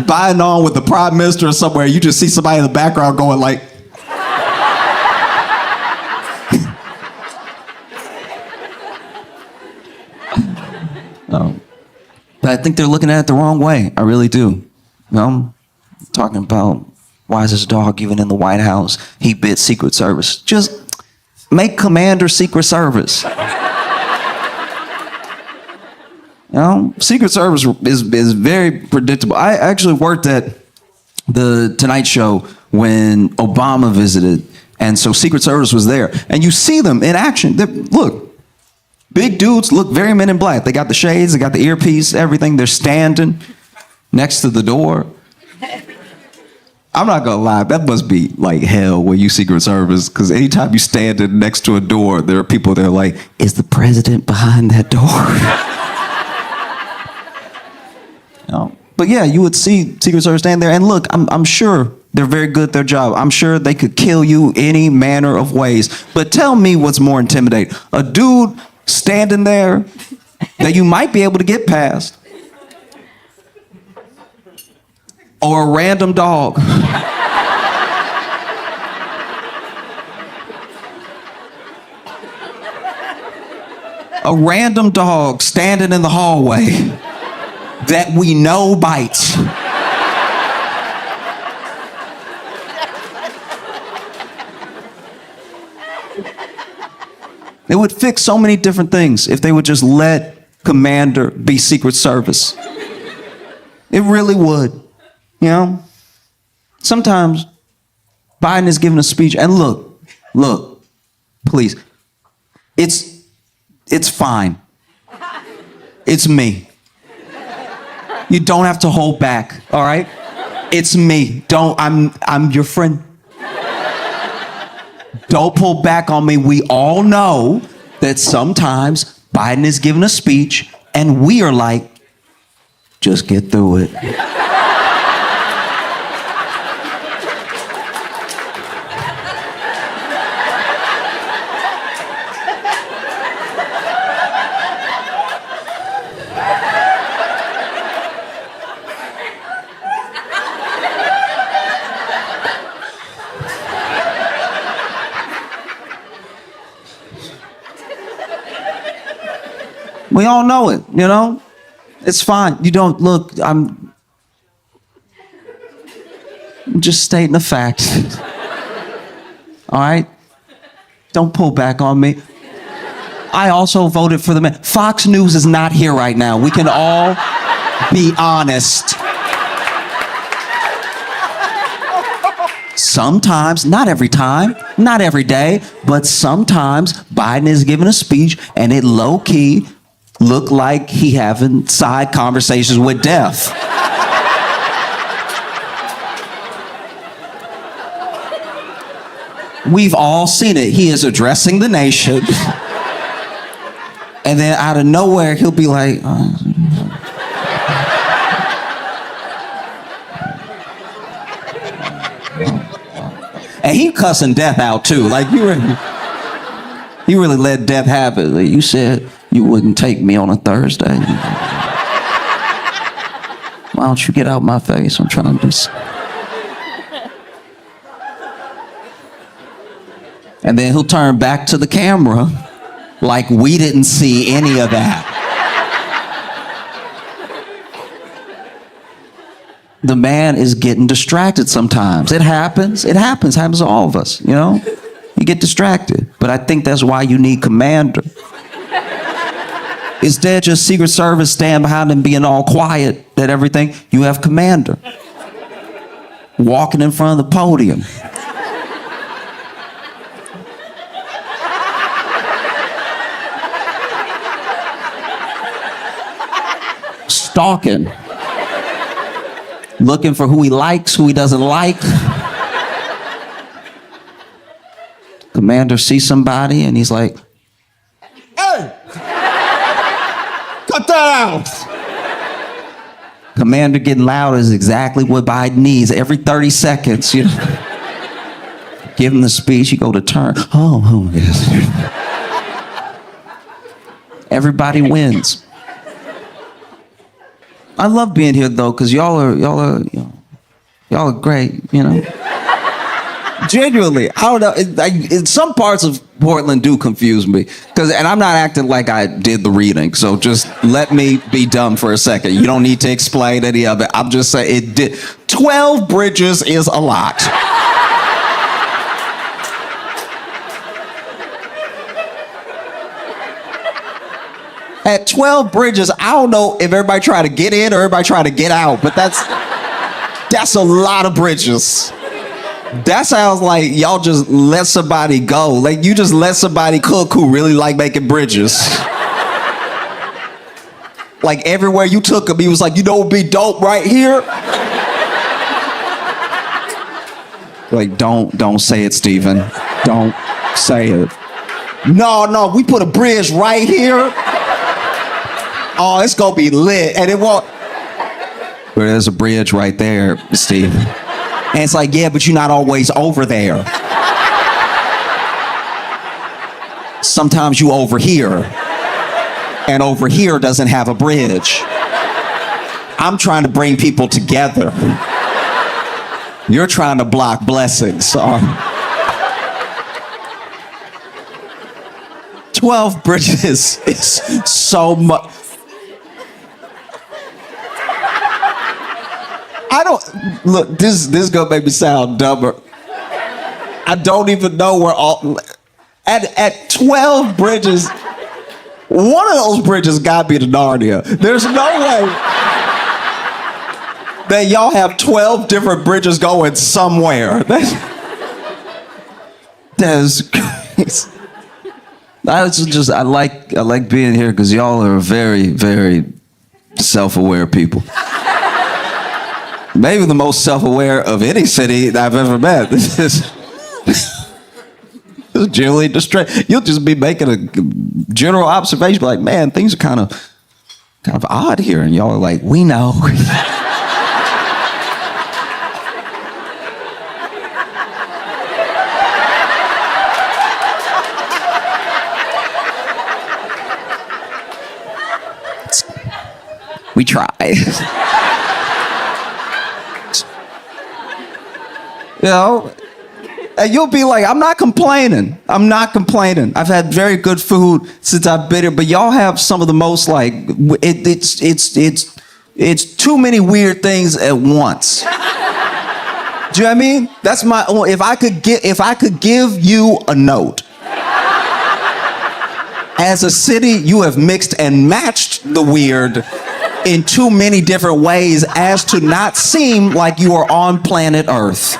Buying on with the prime minister or somewhere, you just see somebody in the background going like, but I think they're looking at it the wrong way. I really do. You know, talking about why is this dog even in the White House? He bit Secret Service. Just make Commander Secret Service. You know, Secret Service is very predictable. I actually worked at the Tonight Show when Obama visited, and so Secret Service was there. And you see them in action. Look, big dudes look very Men in Black. They got the shades, they got the earpiece, everything. They're standing next to the door. I'm not gonna lie, that must be like hell when you Secret Service, because anytime you stand next to a door, there are people that are like, is the president behind that door? You know? But yeah, you would see Secret Service stand there, and look, I'm sure they're very good at their job. I'm sure they could kill you any manner of ways. But tell me what's more intimidating. A dude standing there that you might be able to get past, or a random dog. A random dog standing in the hallway that we know bites. It would fix so many different things if they would just let Commander be Secret Service. It really would. You know? Sometimes Biden is giving a speech, and look, please. It's fine. It's me. You don't have to hold back, all right? It's me. I'm your friend. Don't pull back on me. We all know that sometimes Biden is giving a speech and we are like, just get through it. We all know it, you know? It's fine. You don't look, I'm just stating a fact. All right? Don't pull back on me. I also voted for the man. Fox News is not here right now. We can all be honest. Sometimes, not every time, not every day, but sometimes Biden is giving a speech and it low-key look like he having side conversations with death. We've all seen it. He is addressing the nation. And then out of nowhere, he'll be like, and he cussing death out too. Like you really let death have it. You said you wouldn't take me on a Thursday. Why don't you get out my face? I'm trying to do something. And then he'll turn back to the camera like we didn't see any of that. The man is getting distracted sometimes. It happens to all of us, you know? You get distracted. But I think that's why you need Commander. Instead, just Secret Service stand behind him being all quiet at everything. You have Commander walking in front of the podium. Stalking. Looking for who he likes, who he doesn't like. Commander sees somebody and he's like, Hey! Cut that out! Commander getting loud is exactly what Biden needs every 30 seconds. You know? Give him the speech, you go to turn. Oh, yes. Everybody wins. I love being here though, because y'all are great, you know. Genuinely, I don't know. Some parts of Portland do confuse me, and I'm not acting like I did the reading. So just let me be dumb for a second. You don't need to explain any of it. I'm just saying it did. 12 bridges is a lot. At 12 bridges, I don't know if everybody trying to get in or everybody trying to get out, but that's a lot of bridges. That sounds like y'all just let somebody go. Like you just let somebody cook who really like making bridges. Like everywhere you took him, he was like, you know what'd be dope right here? Like, don't say it, Stephen. Don't say it. No, we put a bridge right here. Oh, it's gonna be lit, and it won't. Well, there's a bridge right there, Steve. And it's like, yeah, but you're not always over there. Sometimes you over here, and over here doesn't have a bridge. I'm trying to bring people together. You're trying to block blessings. 12 bridges is so much. I don't, look, this is gonna make me sound dumber. I don't even know where all, at 12 bridges, one of those bridges gotta be to Narnia. There's no way that y'all have 12 different bridges going somewhere. That's crazy. I like being here because y'all are very, very self-aware people. Maybe the most self-aware of any city that I've ever met. This is generally distressed. You'll just be making a general observation, like, man, things are kind of odd here, and y'all are like, we know. We try. You know, and you'll be like, I'm not complaining. I've had very good food since I've been here, but y'all have some of the most like, it's too many weird things at once. Do you know what I mean? That's my own, if I could give you a note. As a city, you have mixed and matched the weird in too many different ways as to not seem like you are on planet Earth.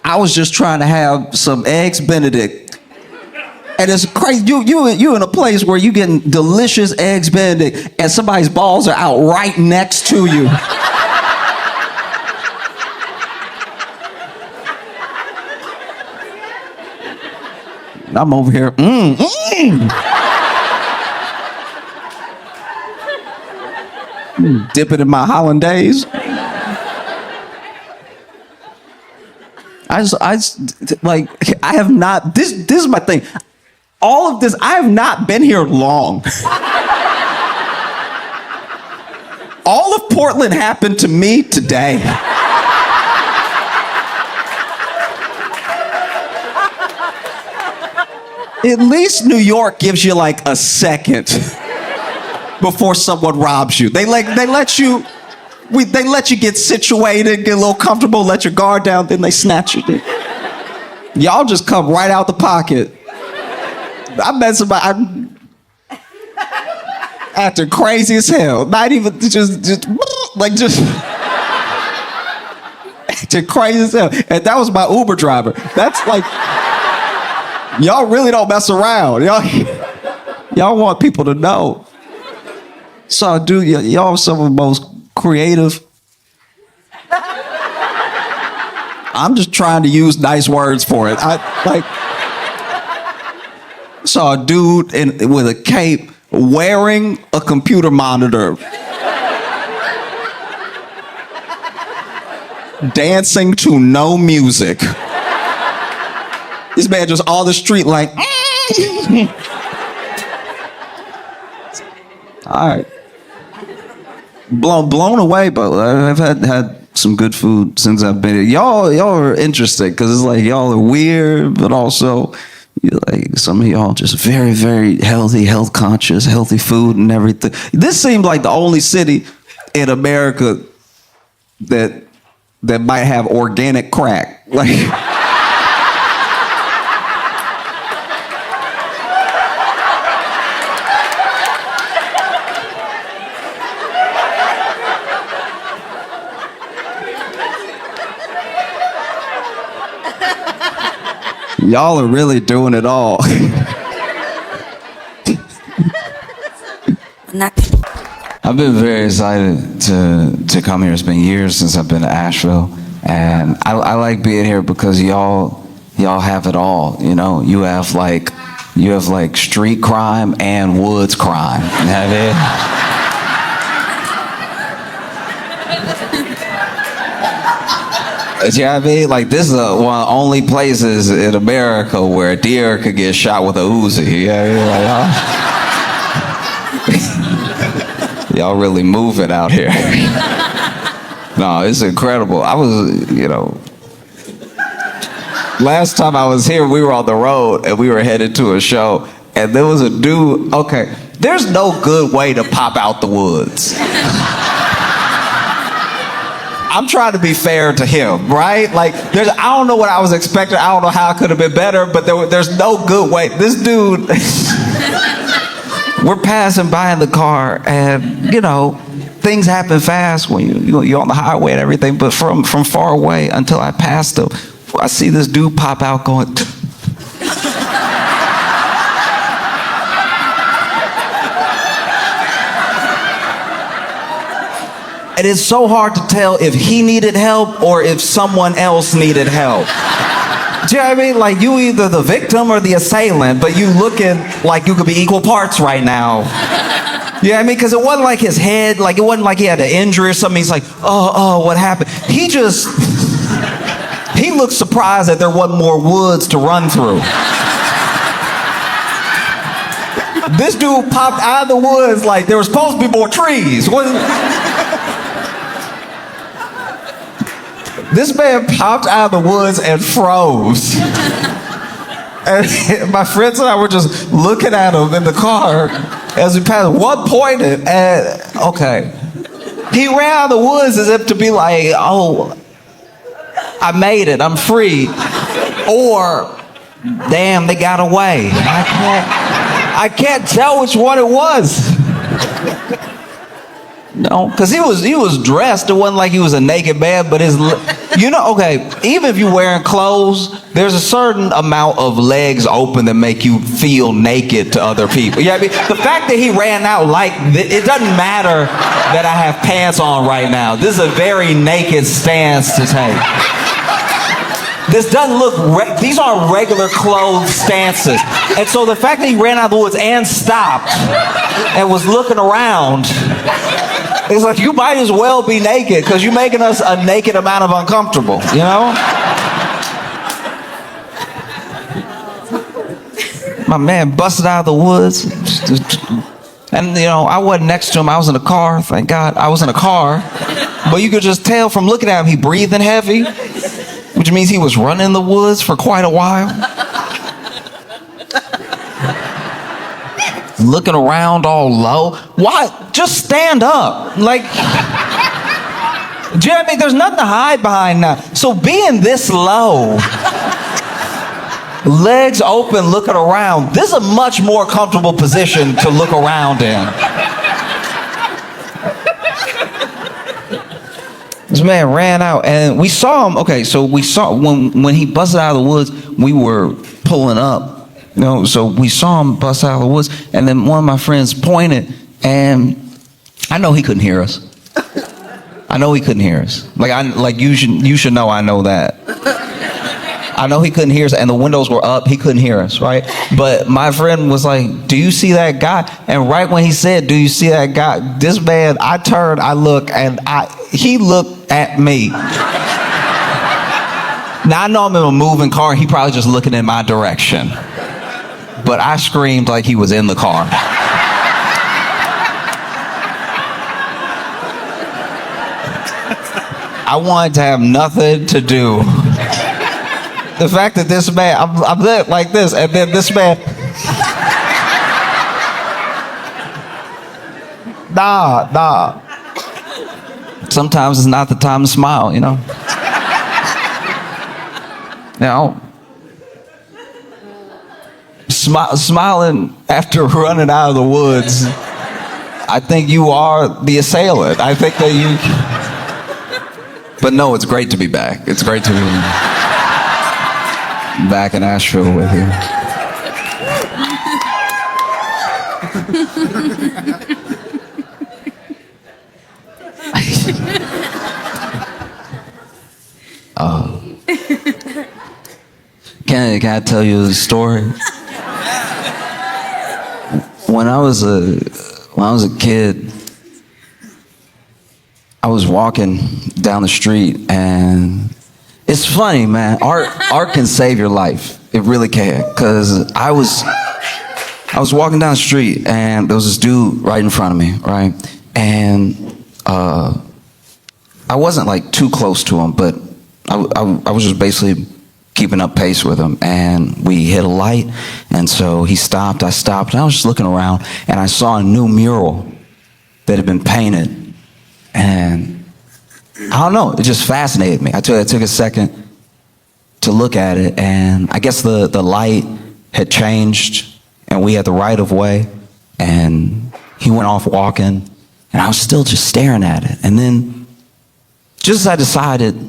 I was just trying to have some eggs Benedict. And it's crazy, you in a place where you getting delicious eggs Benedict and somebody's balls are out right next to you. I'm over here, Dip it in my hollandaise. I have not, this is my thing. All of this, I have not been here long. All of Portland happened to me today. At least New York gives you like a second before someone robs you. They let you get situated, get a little comfortable, let your guard down, then they snatch you. Y'all just come right out the pocket. I met somebody acting crazy as hell. Not even just acting crazy as hell. And that was my Uber driver. That's like, y'all really don't mess around. Y'all want people to know. So y'all are some of the most creative. I'm just trying to use nice words for it. I saw a dude with a cape wearing a computer monitor, dancing to no music. This man just on the street like, all right. Blown away, but I've had some good food since I've been here. Y'all are interesting because it's like y'all are weird, but also like some of y'all just very, very healthy, health conscious, healthy food and everything. This seemed like the only city in America that might have organic crack. Like. Y'all are really doing it all. I've been very excited to come here. It's been years since I've been to Asheville, and I like being here because y'all have it all. You know, you have like street crime and woods crime. You know what I mean? You know what I mean? Like, this is one of the only places in America where a deer could get shot with a Uzi. You know what I mean? Like, y'all really moving out here. No, it's incredible. I was, last time I was here, we were on the road and we were headed to a show, and there was a dude. Okay, there's no good way to pop out the woods. I'm trying to be fair to him, right? Like, I don't know what I was expecting. I don't know how it could have been better, but there's no good way. This dude, we're passing by in the car, and things happen fast when you're on the highway and everything. But from far away, until I passed him, I see this dude pop out going. And it's so hard to tell if he needed help or if someone else needed help. Do you know what I mean? Like, you either the victim or the assailant, but you looking like you could be equal parts right now. You know what I mean? Because it wasn't like his head, like it wasn't like he had an injury or something. He's like, oh, what happened? He looked surprised that there wasn't more woods to run through. This dude popped out of the woods like there was supposed to be more trees. This man popped out of the woods and froze. And my friends and I were just looking at him in the car as we passed. One pointed, and okay. He ran out of the woods as if to be like, oh, I made it, I'm free. Or, damn, they got away. I can't tell which one it was. No, because he was dressed. It wasn't like he was a naked man, but okay, even if you're wearing clothes, there's a certain amount of legs open that make you feel naked to other people. You know what I mean? The fact that he ran out it doesn't matter that I have pants on right now. This is a very naked stance to take. This doesn't look, these aren't regular clothes stances. And so the fact that he ran out of the woods and stopped and was looking around, it's like, you might as well be naked because you're making us a naked amount of uncomfortable, you know? My man busted out of the woods. And, I wasn't next to him. I was in a car. Thank God I was in a car. But you could just tell from looking at him, he breathing heavy, which means he was running in the woods for quite a while. Looking around all low. Why? Just stand up. Like, do you know what I mean? There's nothing to hide behind now. So being this low, legs open, looking around, this is a much more comfortable position to look around in. This man ran out, and we saw him. Okay, so we saw when he busted out of the woods, we were pulling up. So we saw him bust out of the woods, and then one of my friends pointed, and I know he couldn't hear us. I know he couldn't hear us. You should know I know that. I know he couldn't hear us, and the windows were up. He couldn't hear us, right? But my friend was like, "Do you see that guy?" And right when he said, "Do you see that guy?" This man, I turned, I looked, and he looked at me. Now I know I'm in a moving car. He probably just looking in my direction. But I screamed like he was in the car. I wanted to have nothing to do. The fact that this man, I'm like this, and then this man, nah. Sometimes it's not the time to smile, you know? Smiling after running out of the woods, I think you are the assailant. I think that you... But no, it's great to be back. It's great to be back in Asheville with you. Can I tell you a story? When I was a kid, I was walking down the street, and it's funny, man. Art can save your life. It really can. Cause I was walking down the street, and there was this dude right in front of me, right? And I wasn't like too close to him, but I was just basically keeping up pace with him, and we hit a light, and so he stopped, I stopped, and I was just looking around, and I saw a new mural that had been painted, and I don't know, it just fascinated me. I took a second to look at it, and I guess the light had changed, and we had the right of way, and he went off walking, and I was still just staring at it, and then just as I decided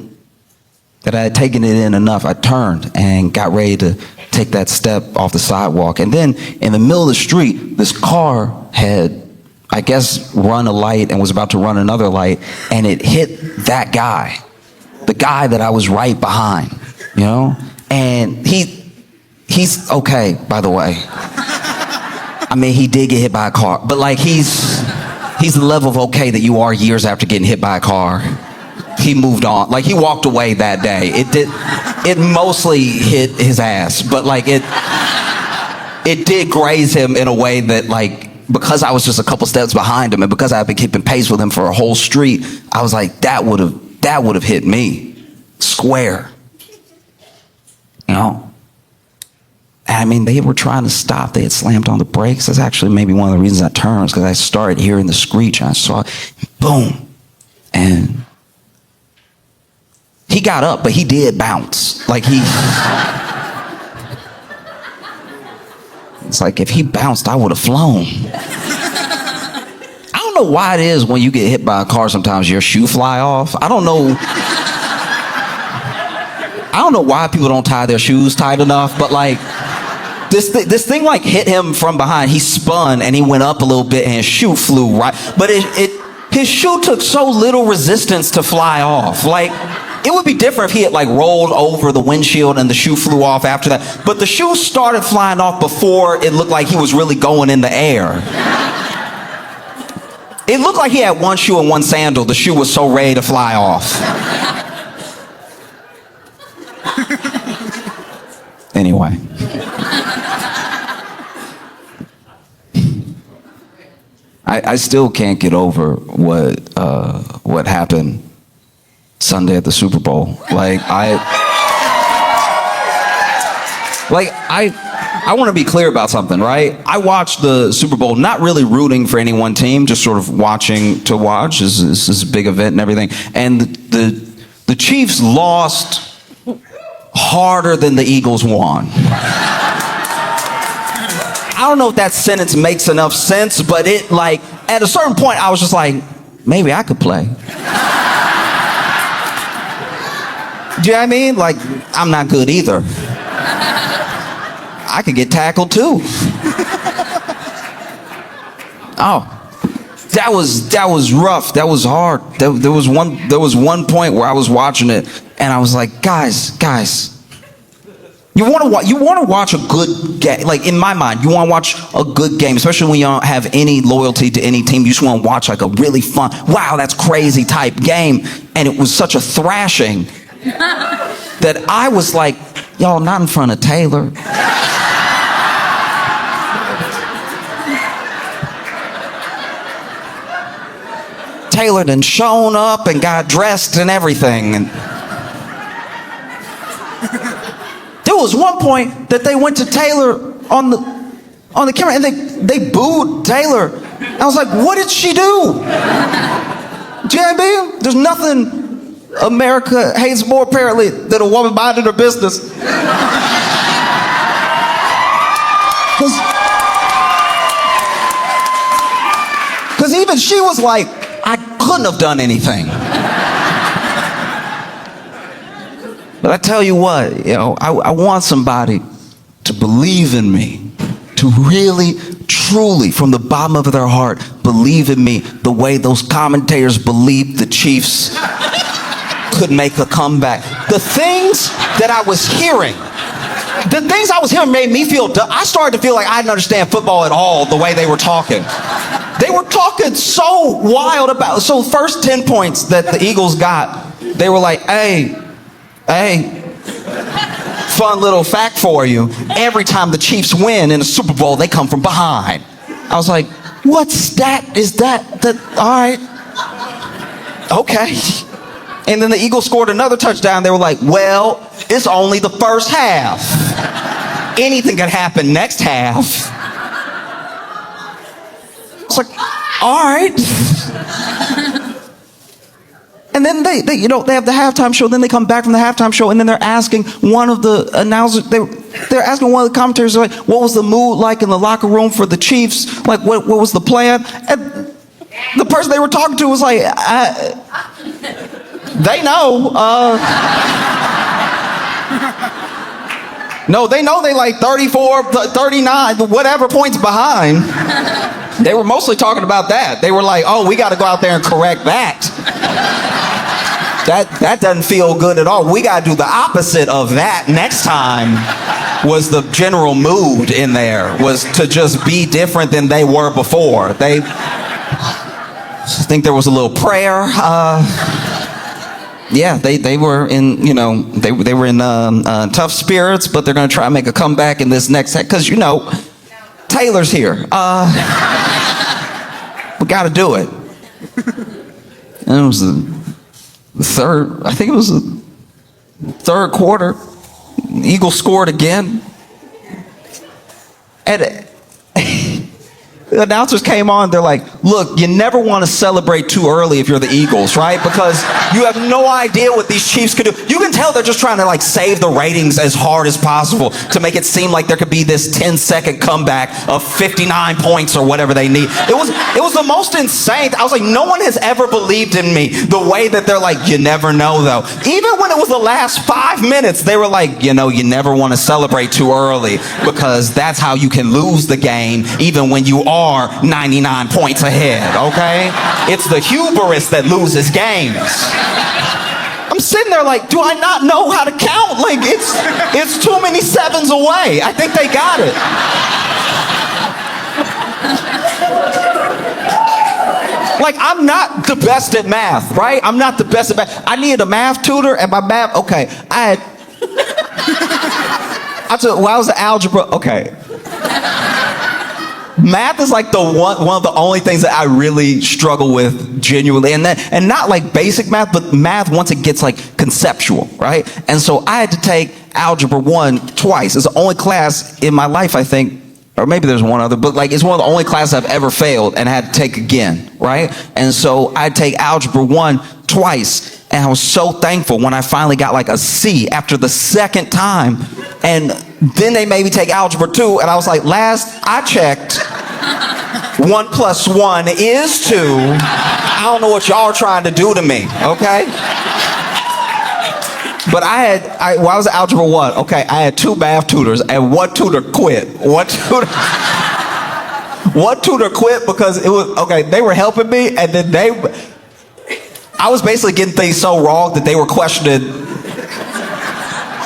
that I had taken it in enough, I turned and got ready to take that step off the sidewalk. And then in the middle of the street, this car had, I guess, run a light and was about to run another light, and it hit that guy, the guy that I was right behind, you know? And he's okay, by the way. I mean, he did get hit by a car, but like he's the level of okay that you are years after getting hit by a car. He moved on. Like, he walked away that day. It mostly hit his ass, but like it did graze him in a way that, like, because I was just a couple steps behind him, and because I've been keeping pace with him for a whole street, I was like, that would have hit me square. You know? And I mean, they were trying to stop. They had slammed on the brakes. That's actually maybe one of the reasons I turned, because I started hearing the screech, and I saw it, boom, and he got up, but he did bounce. Like it's like if he bounced, I would have flown. I don't know why it is when you get hit by a car, sometimes your shoe fly off. I don't know why people don't tie their shoes tight enough, but like this thing like hit him from behind. He spun and he went up a little bit, and his shoe flew right. But his shoe took so little resistance to fly off. Like, it would be different if he had like rolled over the windshield and the shoe flew off after that. But the shoe started flying off before it looked like he was really going in the air. It looked like he had one shoe and one sandal. The shoe was so ready to fly off. Anyway. I still can't get over what happened Sunday at the Super Bowl. I want to be clear about something, right? I watched the Super Bowl not really rooting for any one team, just sort of watching to watch. This is a big event and everything. And the Chiefs lost harder than the Eagles won. I don't know if that sentence makes enough sense, but it, like, at a certain point, I was just like, maybe I could play. Do you know what I mean? Like, I'm not good either. I could get tackled too. Oh, That was rough. That was hard. There was one point where I was watching it and I was like, guys, you want to watch a good game. Like in my mind, you want to watch a good game, especially when you don't have any loyalty to any team. You just want to watch like a really fun, wow, that's crazy type game. And it was such a thrashing that I was like, y'all, not in front of Taylor. Taylor done shown up and got dressed and everything. And there was one point that they went to Taylor on the camera and they booed Taylor. I was like, what did she do? Do you know what I mean? There's nothing America hates more apparently than a woman minding her business. Because even she was like, I couldn't have done anything. But I tell you what, I want somebody to believe in me, to really, truly, from the bottom of their heart, believe in me the way those commentators believed the Chiefs could make a comeback. The things I was hearing made me feel dumb. I started to feel like I didn't understand football at all the way they were talking. They were talking so wild about, so first 10 points that the Eagles got, they were like, hey, fun little fact for you. Every time the Chiefs win in a Super Bowl, they come from behind. I was like, what stat is that? All right. Okay. And then the Eagles scored another touchdown. They were like, well, it's only the first half. Anything could happen next half. It's like, all right. And then they have the halftime show. Then they come back from the halftime show, and then they're asking one of the announcers. They're asking one of the commentators, like, what was the mood like in the locker room for the Chiefs? Like, what was the plan? And the person they were talking to was like, they know. No, they know they like 34, 39, whatever points behind. They were mostly talking about that. They were like, oh, we got to go out there and correct that. That doesn't feel good at all. We got to do the opposite of that next time. Was the general mood in there, was to just be different than they were before. I think there was a little prayer. Yeah, they were in, they were in tough spirits, but they're going to try and make a comeback in this next set because, Taylor's here. We got to do it. And it was the third quarter. The Eagles scored again. And the announcers came on, they're like, look, you never want to celebrate too early if you're the Eagles, right? Because you have no idea what these Chiefs could do. You can tell they're just trying to save the ratings as hard as possible to make it seem like there could be this 10-second comeback of 59 points or whatever they need. It was the most insane. I was like, no one has ever believed in me the way that they're like, you never know though. Even when it was the last 5 minutes, they were like, you never want to celebrate too early because that's how you can lose the game even when you are 99 points ahead, okay? It's the hubris that loses games. I'm sitting there like, do I not know how to count? Like, it's too many sevens away. I think they got it. Like, I'm not the best at math, right? I'm not the best at math. I needed a math tutor, and my math, okay, I was the algebra, okay. Math is like one of the only things that I really struggle with genuinely, and not like basic math, but math once it gets like conceptual, right? And so I had to take Algebra 1 twice. It's the only class in my life, I think, or maybe there's one other, but it's one of the only classes I've ever failed and had to take again, right? And so I'd take Algebra 1 twice, and I was so thankful when I finally got like a C after the second time. And then they made me take Algebra 2, and I was like, last I checked, 1 + 1 is 2. I don't know what y'all are trying to do to me, okay? But I was at Algebra 1, okay, I had 2 math tutors, and one tutor quit. One tutor quit because it was, okay, they were helping me, and then I was basically getting things so wrong that they were questioning.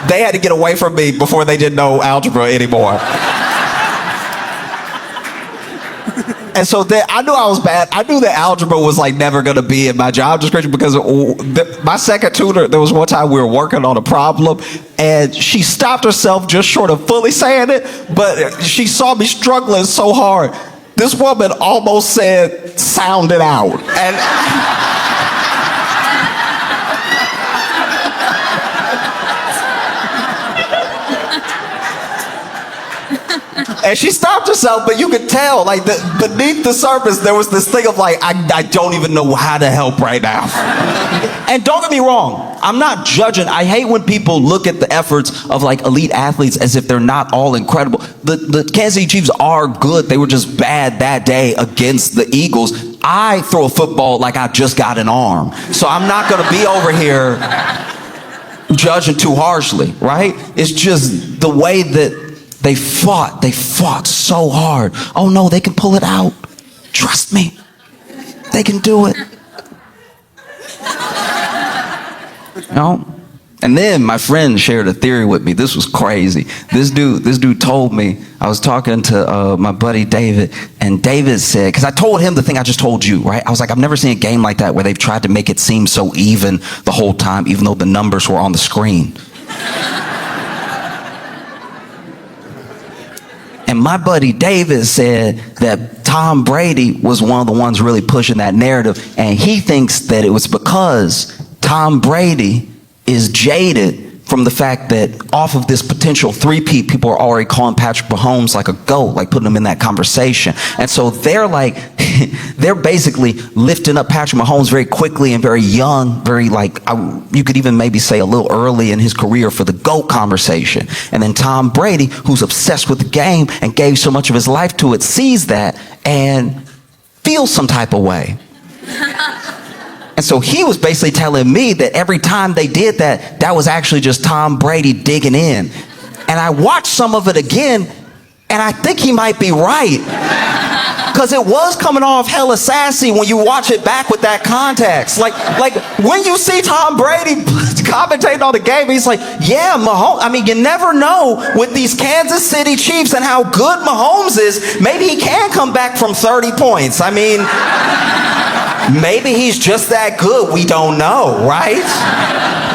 They had to get away from me before they didn't know algebra anymore. And so then I knew I was bad. I knew that algebra was like never going to be in my job description because my second tutor, there was one time we were working on a problem and she stopped herself just short of fully saying it, but she saw me struggling so hard. This woman almost said, "Sound it out." And she stopped herself, but you could tell, like, beneath the surface, there was this thing of like, I don't even know how to help right now. And don't get me wrong, I'm not judging. I hate when people look at the efforts of like elite athletes as if they're not all incredible. The Kansas City Chiefs are good. They were just bad that day against the Eagles. I throw a football like I just got an arm. So I'm not going to be over here judging too harshly, right? It's just the way that they fought so hard. Oh no, they can pull it out. Trust me, they can do it. You know? And then my friend shared a theory with me. This was crazy. This dude told me, I was talking to my buddy David, and David said, because I told him the thing I just told you, right? I was like, I've never seen a game like that where they've tried to make it seem so even the whole time, even though the numbers were on the screen. And my buddy David said that Tom Brady was one of the ones really pushing that narrative. And he thinks that it was because Tom Brady is jaded from the fact that off of this potential three-peat, people are already calling Patrick Mahomes like a GOAT, like putting him in that conversation. And so they're like, they're basically lifting up Patrick Mahomes very quickly and very young, very like, you could even maybe say a little early in his career for the GOAT conversation. And then Tom Brady, who's obsessed with the game and gave so much of his life to it, sees that and feels some type of way. And so he was basically telling me that every time they did that, that was actually just Tom Brady digging in. And I watched some of it again, and I think he might be right. Because it was coming off hella sassy when you watch it back with that context. Like when you see Tom Brady commentating on the game, he's like, yeah, Mahomes. I mean, you never know with these Kansas City Chiefs and how good Mahomes is. Maybe he can come back from 30 points. I mean, maybe he's just that good. We don't know, right?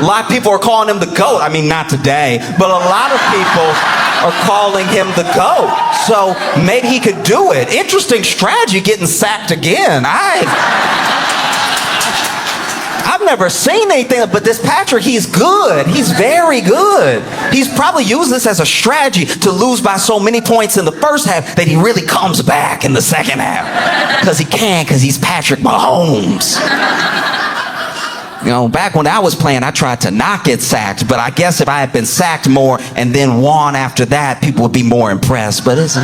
A lot of people are calling him the GOAT. I mean, not today, but a lot of people are calling him the GOAT. So maybe he could do it. Interesting strategy, getting sacked again. I've never seen anything, but this Patrick, he's good. He's very good. He's probably used this as a strategy to lose by so many points in the first half that he really comes back in the second half. Because he can, because he's Patrick Mahomes. You know, back when I was playing, I tried to not get sacked, but I guess if I had been sacked more and then won after that, people would be more impressed, but it's...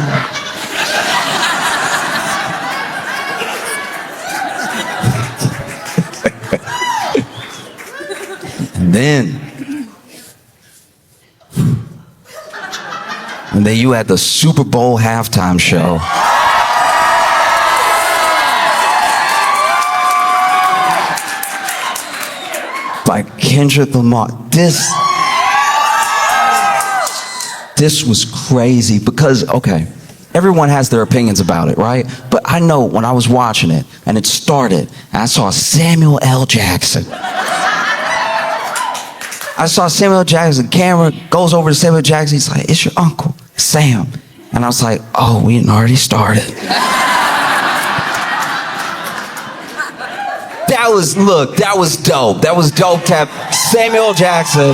And then you had the Super Bowl halftime show. By Kendrick Lamar. This was crazy because, okay, everyone has their opinions about it, right? But I know when I was watching it and it started, and I saw Samuel L. Jackson. I saw Samuel Jackson, camera goes over to Samuel Jackson. He's like, it's your uncle, Sam. And I was like, oh, we hadn't already started. That was dope. That was dope to have Samuel Jackson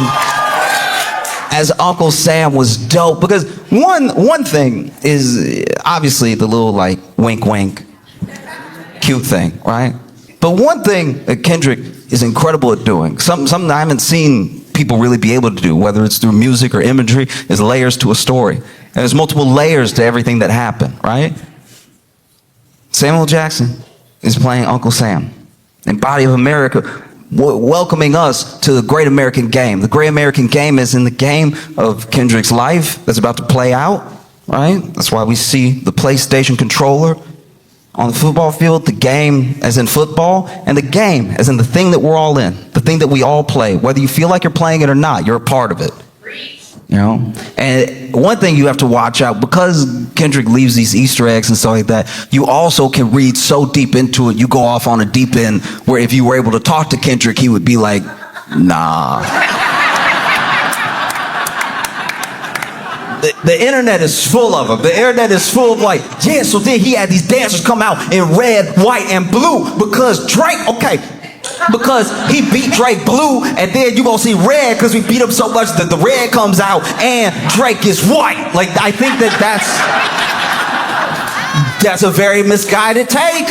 as Uncle Sam was dope. Because one thing is obviously the little like wink wink cute thing, right? But one thing that Kendrick is incredible at doing, something I haven't seen people really be able to do, whether it's through music or imagery, is layers to a story. And there's multiple layers to everything that happened, right? Samuel Jackson is playing Uncle Sam in Body of America, welcoming us to the Great American Game. The Great American Game is in the game of Kendrick's life that's about to play out, right? That's why we see the PlayStation controller on the football field, the game as in football, and the game as in the thing that we're all in, the thing that we all play. Whether you feel like you're playing it or not, you're a part of it. You know? And one thing you have to watch out, because Kendrick leaves these Easter eggs and stuff like that, you also can read so deep into it, you go off on a deep end where if you were able to talk to Kendrick, he would be like, nah. The internet is full of them. The internet is full of like, yeah, so then he had these dancers come out in red, white, and blue because Drake, because he beat Drake blue, and then you gonna see red because we beat him so much that the red comes out and Drake is white. Like, I think that's a very misguided take.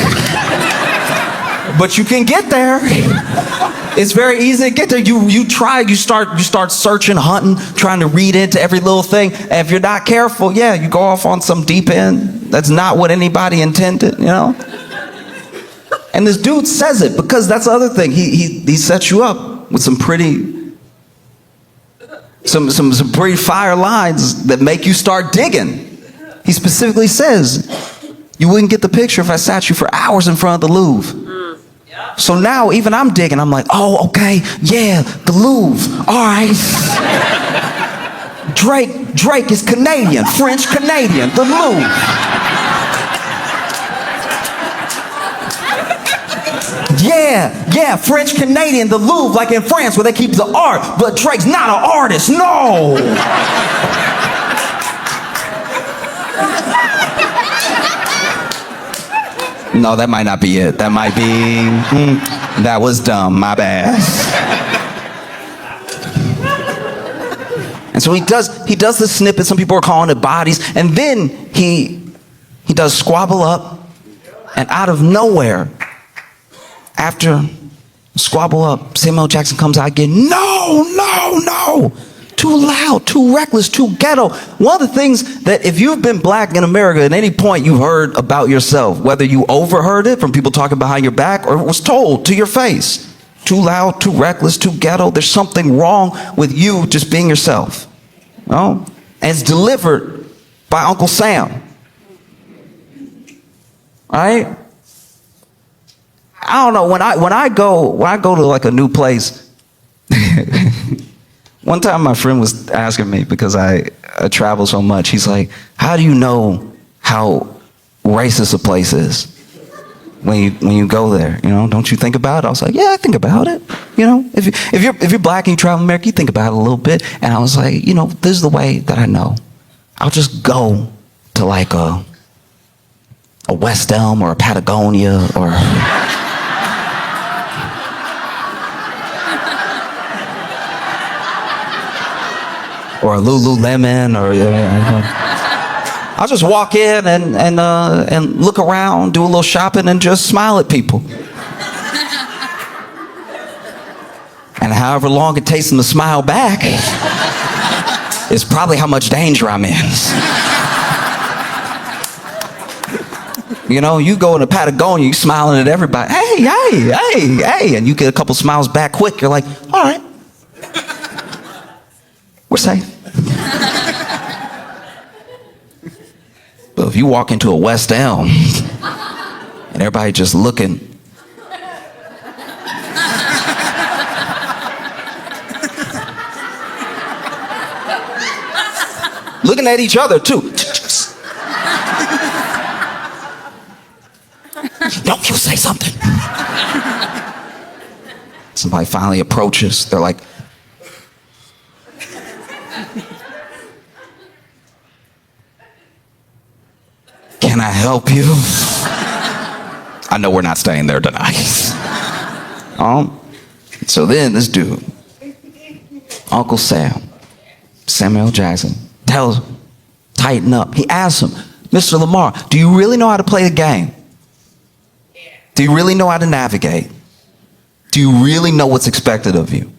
But you can get there. It's very easy to get there. You start searching, hunting, trying to read into every little thing. And if you're not careful, yeah, you go off on some deep end. That's not what anybody intended, you know? And this dude says it because that's the other thing. He sets you up with some pretty fire lines that make you start digging. He specifically says, you wouldn't get the picture if I sat you for hours in front of the Louvre. So now even I'm digging. I'm like, oh, okay, yeah, the Louvre. All right. Drake is Canadian, French Canadian, the Louvre. Yeah, French Canadian, the Louvre, like in France where they keep the art. But Drake's not an artist, no. No, that might not be it. That might be, that was dumb, my bad. And so he does the snippet, some people are calling it bodies, and then he does Squabble Up, and out of nowhere, after Squabble Up, Samuel Jackson comes out again, no, too loud, too reckless, too ghetto. One of the things that if you've been black in America at any point you've heard about yourself, whether you overheard it from people talking behind your back or it was told to your face, too loud, too reckless, too ghetto, there's something wrong with you just being yourself. And it's delivered by Uncle Sam. All right? I don't know, when I go to like a new place, one time my friend was asking me, because I travel so much, he's like, how do you know how racist a place is when you go there? You know, don't you think about it? I was like, yeah, I think about it. You know, if you're black and you travel America, you think about it a little bit. And I was like, you know, this is the way that I know. I'll just go to like a West Elm or a Patagonia or a Lululemon, or I'll just walk in and look around, do a little shopping, and just smile at people. And however long it takes them to smile back is probably how much danger I'm in. You know, you go to Patagonia, you smiling at everybody, hey, and you get a couple smiles back quick. You're like, all right, we're safe. But if you walk into a West Elm and everybody just looking, looking at each other too. No, you say something. Somebody finally approaches. They're like, can I help you? I know we're not staying there tonight. So then this dude, Uncle Sam, Samuel Jackson, tells him, tighten up. He asks him, Mr. Lamar, do you really know how to play the game? Do you really know how to navigate? Do you really know what's expected of you?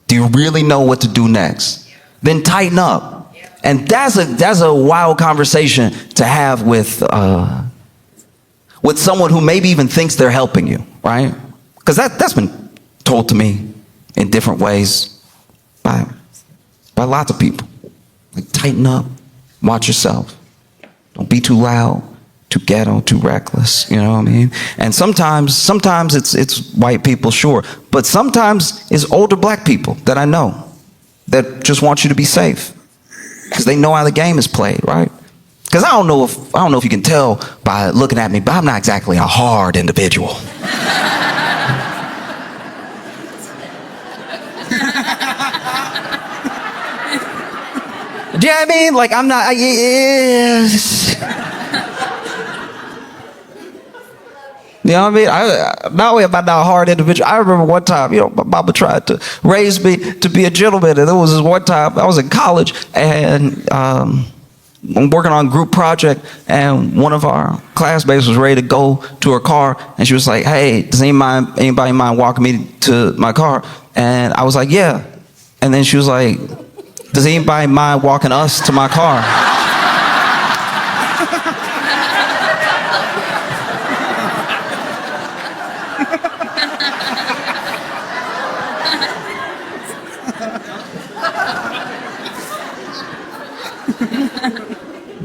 Do you really know what to do next? Then tighten up. And that's a wild conversation to have with someone who maybe even thinks they're helping you, right? Because that's been told to me in different ways by lots of people. Like, tighten up, watch yourself. Don't be too loud, too ghetto, too reckless. You know what I mean? And sometimes it's white people, sure, but sometimes it's older black people that I know that just want you to be safe because they know how the game is played, right? Because I don't know if you can tell by looking at me, but I'm not exactly a hard individual. Do you know what I mean? Like, I'm not. You know what I mean? Not only am I not a hard individual, I remember one time, my mama tried to raise me to be a gentleman. And there was this one time, I was in college, and I'm working on a group project, and one of our classmates was ready to go to her car, and she was like, hey, does anybody mind walking me to my car? And I was like, yeah. And then she was like, does anybody mind walking us to my car?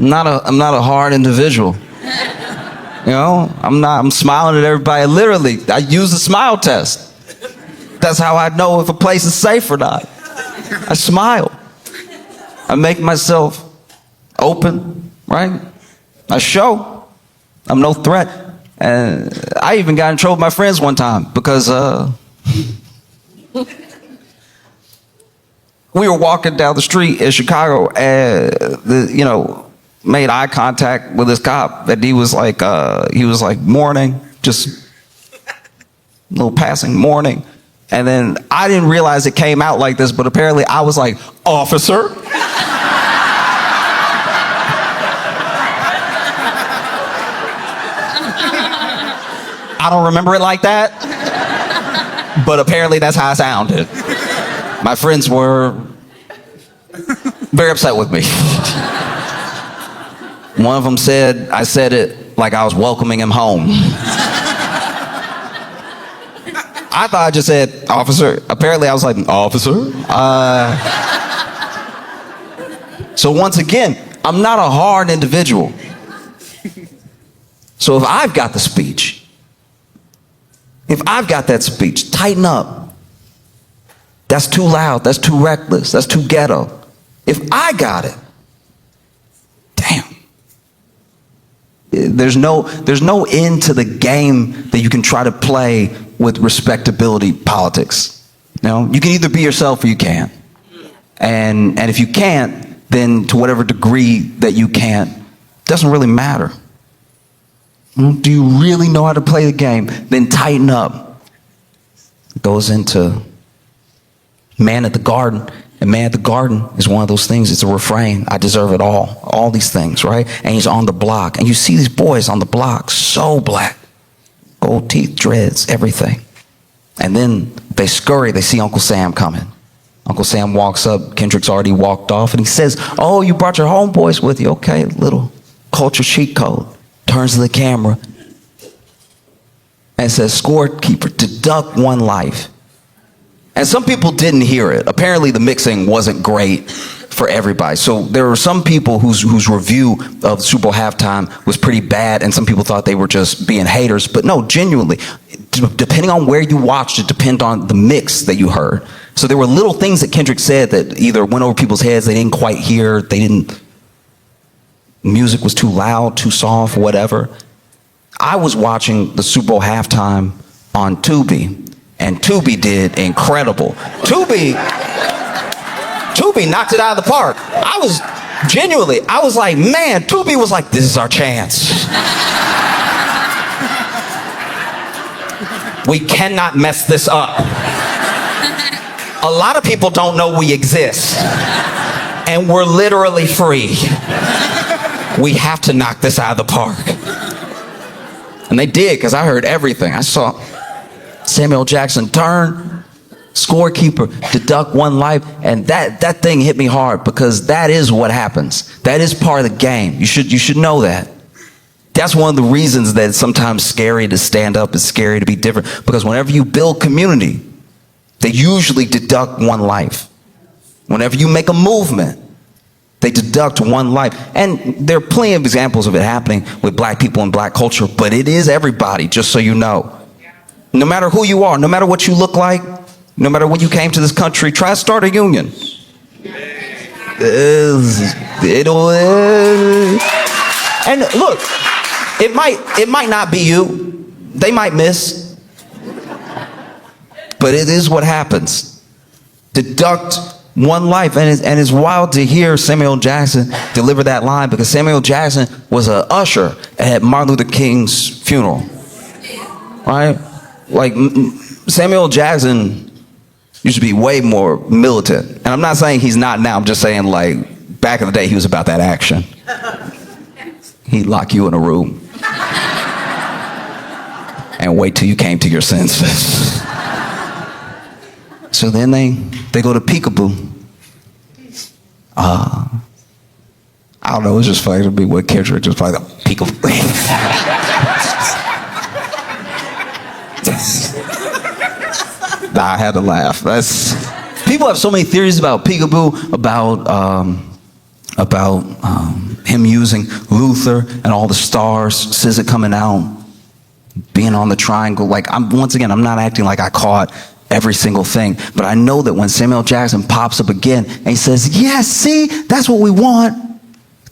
I'm not a hard individual. I'm smiling at everybody. Literally, I use the smile test. That's how I know if a place is safe or not. I smile. I make myself open, right? I show I'm no threat. And I even got in trouble with my friends one time because we were walking down the street in Chicago, and made eye contact with this cop, and he was like mourning, just a little passing mourning. And then I didn't realize it came out like this, but apparently I was like, officer. I don't remember it like that, but apparently that's how I sounded. My friends were very upset with me. One of them said I said it like I was welcoming him home. I thought I just said officer. Apparently I was like, officer. So once again, I'm not a hard individual. So if I've got the speech, if I've got that speech, tighten up. That's too loud, that's too reckless, that's too ghetto. If I got it, damn. There's no end to the game that you can try to play with respectability politics. You can either be yourself or you can't. And if you can't, then to whatever degree that you can't, doesn't really matter. Do you really know how to play the game? Then tighten up. It goes into Man at the Garden. And Man at the Garden is one of those things. It's a refrain. I deserve it all. All these things, right? And he's on the block. And you see these boys on the block, so black. Gold teeth, dreads, everything. And then they scurry. They see Uncle Sam coming. Uncle Sam walks up. Kendrick's already walked off. And he says, oh, you brought your homeboys with you. Okay, little culture cheat code. Turns to the camera and says, scorekeeper, deduct 1 life. And some people didn't hear it. Apparently the mixing wasn't great for everybody. So there were some people whose review of Super Bowl halftime was pretty bad, and some people thought they were just being haters. But no, genuinely, depending on where you watched, it depended on the mix that you heard. So there were little things that Kendrick said that either went over people's heads, they didn't quite hear, music was too loud, too soft, whatever. I was watching the Super Bowl halftime on Tubi. And Tubi did incredible. Tubi knocked it out of the park. I was like, man, Tubi was like, this is our chance. We cannot mess this up. A lot of people don't know we exist. And we're literally free. We have to knock this out of the park. And they did, because I heard everything. I saw Samuel Jackson turn, scorekeeper, deduct 1 life, and that thing hit me hard because that is what happens. That is part of the game. You should know that. That's one of the reasons that it's sometimes scary to stand up, it's scary to be different, because whenever you build community, they usually deduct 1 life. Whenever you make a movement, They deduct one life. And there are plenty of examples of it happening with black people and black culture, but it is everybody, just so you know. No matter who you are, no matter what you look like, no matter when you came to this country, try to start a union. And look, it might not be you. They might miss. But it is what happens. Deduct one life. And it's wild to hear Samuel Jackson deliver that line, because Samuel Jackson was an usher at Martin Luther King's funeral. Right? Like, Samuel Jackson used to be way more militant. And I'm not saying he's not now. I'm just saying, like, back in the day, he was about that action. He'd lock you in a room and wait till you came to your senses. So then they go to Peekaboo. I don't know, it's just funny to me what Kendrick just probably like Peekaboo. Nah, I had to laugh. People have so many theories about Peekaboo, about him using Luther and all the stars, SZA coming out, being on the triangle. Like, once again, I'm not acting like I caught every single thing, but I know that when Samuel Jackson pops up again and he says, "Yes, see, that's what we want.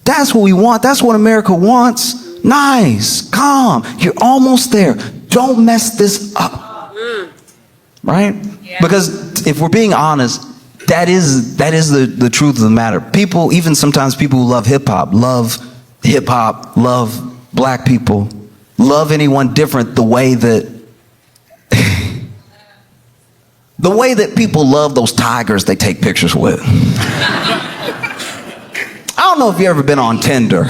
That's what we want. That's what America wants. Nice, calm. You're almost there. Don't mess this up." Right? Yeah. Because if we're being honest, that is the truth of the matter. People, even sometimes people who love hip hop, love black people, love anyone different the way that people love those tigers they take pictures with. I don't know if you've ever been on Tinder,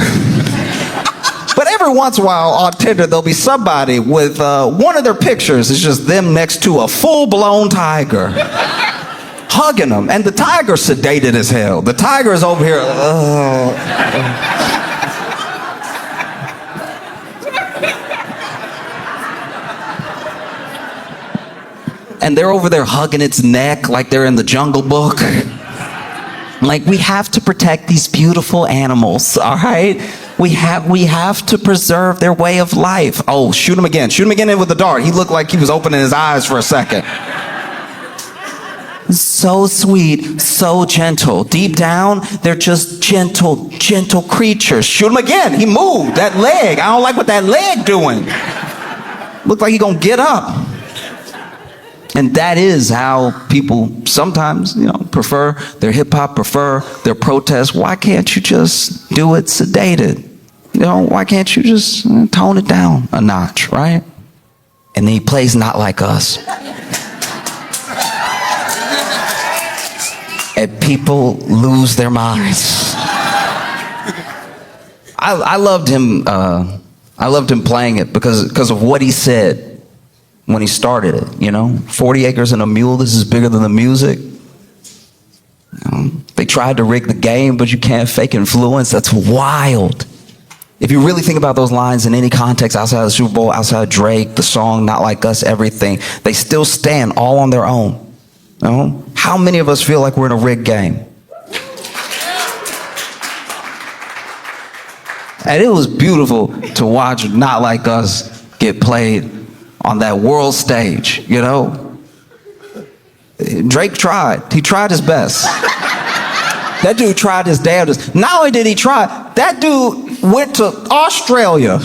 but every once in a while on Tinder there'll be somebody with one of their pictures is just them next to a full-blown tiger, hugging them, and the tiger's sedated as hell. The tiger is over here. And they're over there hugging its neck like they're in the Jungle Book. Like, we have to protect these beautiful animals, all right? We have to preserve their way of life. Oh, shoot him again. Shoot him again in with the dart. He looked like he was opening his eyes for a second. So sweet, so gentle. Deep down, they're just gentle creatures. Shoot him again. He moved. That leg. I don't like what that leg doing. Looked like he gonna get up. And that is how people sometimes, prefer their hip hop, prefer their protests. Why can't you just do it sedated? Why can't you just tone it down a notch, right? And then he plays Not Like Us. And people lose their minds. I loved him. I loved him playing it because of what he said when he started it. 40 acres and a mule. This is bigger than the music. They tried to rig the game, but you can't fake influence. That's wild. If you really think about those lines in any context outside of the Super Bowl, outside of Drake, the song Not Like Us, everything, they still stand all on their own. How many of us feel like we're in a rigged game? And it was beautiful to watch Not Like Us get played on that world stage, Drake tried. He tried his best. That dude tried his damnedest. Not only did he try, that dude went to Australia.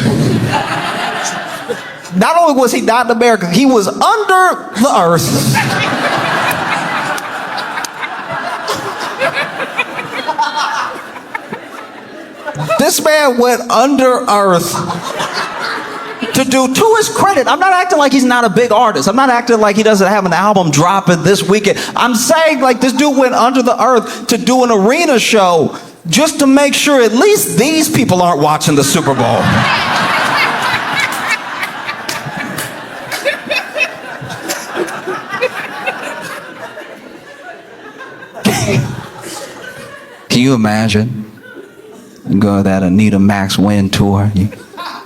Not only was he not in America, he was under the earth. This man went under earth to do, to his credit, I'm not acting like he's not a big artist. I'm not acting like he doesn't have an album dropping this weekend. I'm saying, like, this dude went under the earth to do an arena show just to make sure at least these people aren't watching the Super Bowl. Can you imagine? You go to that Anita Max Win tour. You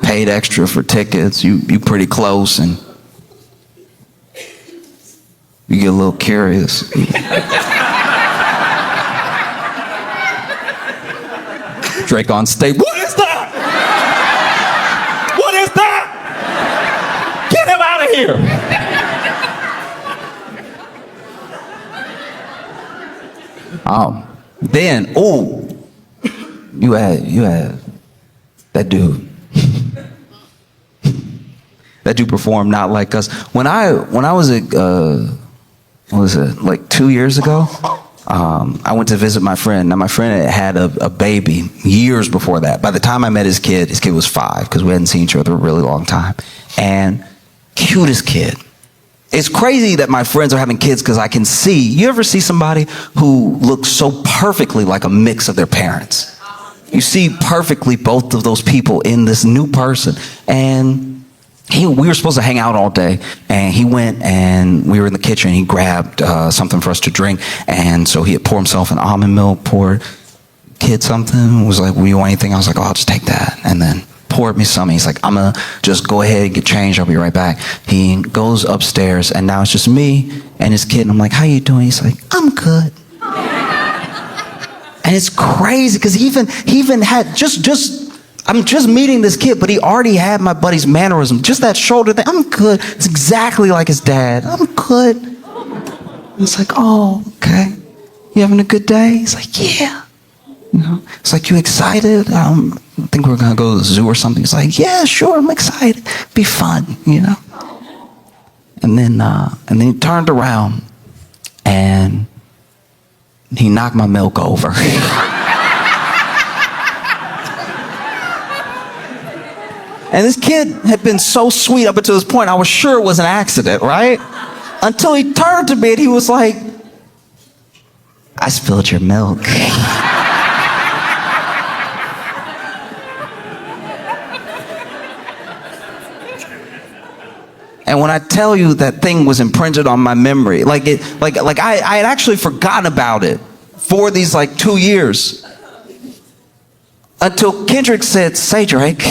paid extra for tickets. You pretty close, and you get a little curious. Drake on stage. What is that? What is that? Get him out of here. Then, you had that dude. That dude performed Not Like Us. When I was what was it, like 2 years ago? I went to visit my friend. Now, my friend had a baby years before that. By the time I met his kid was 5, because we hadn't seen each other a really long time. And cutest kid. It's crazy that my friends are having kids because I can see, you ever see somebody who looks so perfectly like a mix of their parents? You see perfectly both of those people in this new person. And we were supposed to hang out all day, and he went and we were in the kitchen. He grabbed something for us to drink, and so he had poured himself an almond milk, poured kid something, was like, "Will you want anything?" I was like, "Oh, I'll just take that," and then poured me something. He's like, "I'm gonna just go ahead and get changed. I'll be right back." He goes upstairs, and now it's just me and his kid, and I'm like, "How you doing?" He's like, "I'm good." And it's crazy because he even had I'm just meeting this kid, but he already had my buddy's mannerism. Just that shoulder thing. "I'm good." It's exactly like his dad. "I'm good." It's like, "Oh, okay. You having a good day?" He's like, "Yeah." You know, it's like, "You excited? I think we're gonna go to the zoo or something." He's like, "Yeah, sure, I'm excited. Be fun, you know." And then he turned around and he knocked my milk over. And this kid had been so sweet up until this point. I was sure it was an accident, right? Until he turned to me and he was like, "I spilled your milk." And when I tell you that thing was imprinted on my memory, I had actually forgotten about it for these like 2 years. Until Kendrick said, "Say, Drake."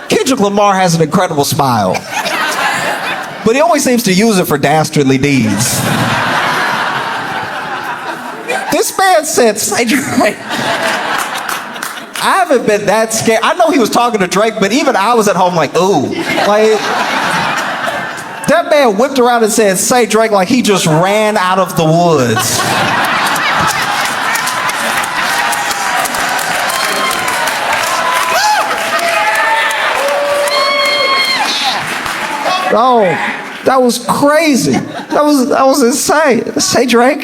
Kendrick Lamar has an incredible smile, but he always seems to use it for dastardly deeds. This man said, "Say, Drake." I haven't been that scared. I know he was talking to Drake, but even I was at home like, ooh. Like, that man whipped around and said, "Say, Drake," like he just ran out of the woods. Oh, that was crazy. That was insane. "Say, Drake."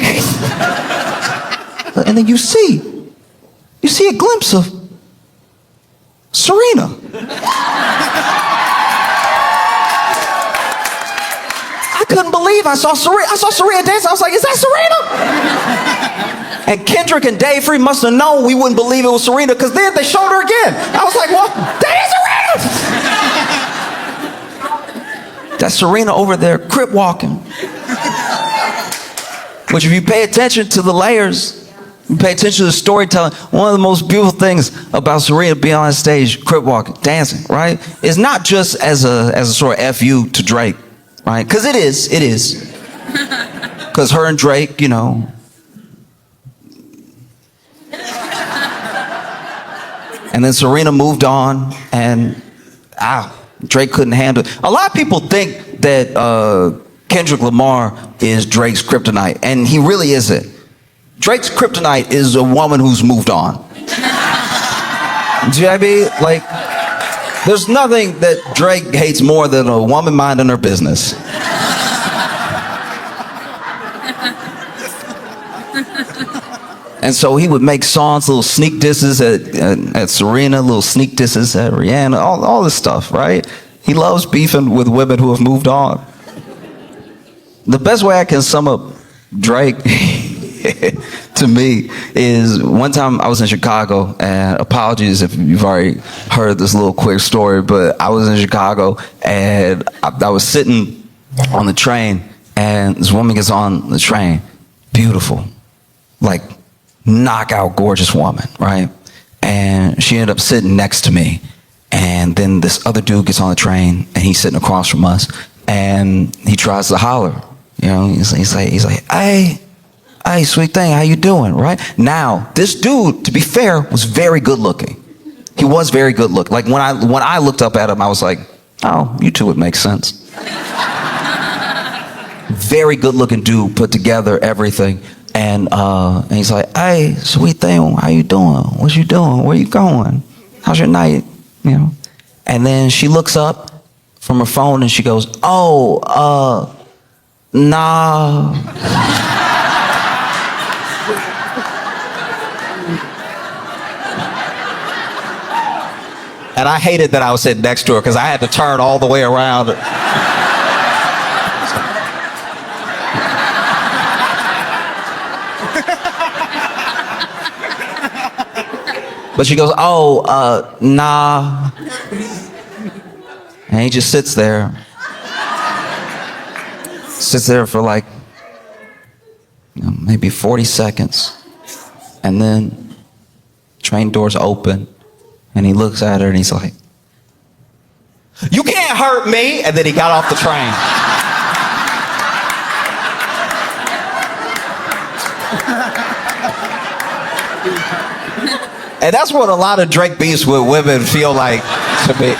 And then you see a glimpse of Serena. I couldn't believe I saw Serena dance. I was like, "Is that Serena?" And Kendrick and Dave Free must have known we wouldn't believe it was Serena, because then they showed her again. I was like, "What? That is Serena!" That's Serena over there crip walking. Which, if you pay attention to the layers, you pay attention to the storytelling, one of the most beautiful things about Serena being on stage, crip walking, dancing, right, is not just as a sort of FU to Drake, right? Because it is. Because her and Drake, you know. And then Serena moved on, and Drake couldn't handle it. A lot of people think that Kendrick Lamar is Drake's kryptonite, and he really isn't. Drake's kryptonite is a woman who's moved on. Do you know what I mean? Like, there's nothing that Drake hates more than a woman minding her business. And so he would make songs, little sneak disses at Serena, little sneak disses at Rihanna, all this stuff, right? He loves beefing with women who have moved on. The best way I can sum up Drake to me is, one time I was in Chicago, and apologies if you've already heard this little quick story, but I was in Chicago and I was sitting on the train, and this woman gets on the train, beautiful, like knockout gorgeous woman, right? And she ended up sitting next to me, and then this other dude gets on the train and he's sitting across from us, and he tries to holler You know, he's like, hey, sweet thing, how you doing, right? Now, this dude, to be fair, was very good looking. He was very good looking. Like when I looked up at him, I was like, oh, you two would make sense. Very good looking dude, put together, everything. And he's like, hey, sweet thing, how you doing? What you doing? Where you going? How's your night? You know? And then she looks up from her phone and she goes, oh, nah. And I hated that I was sitting next to her because I had to turn all the way around. But she goes, oh, nah. And he just sits there. Sits there for like, maybe 40 seconds. And then train doors open. And he looks at her and he's like, you can't hurt me. And then he got off the train. And that's what a lot of Drake beats with women feel like to me.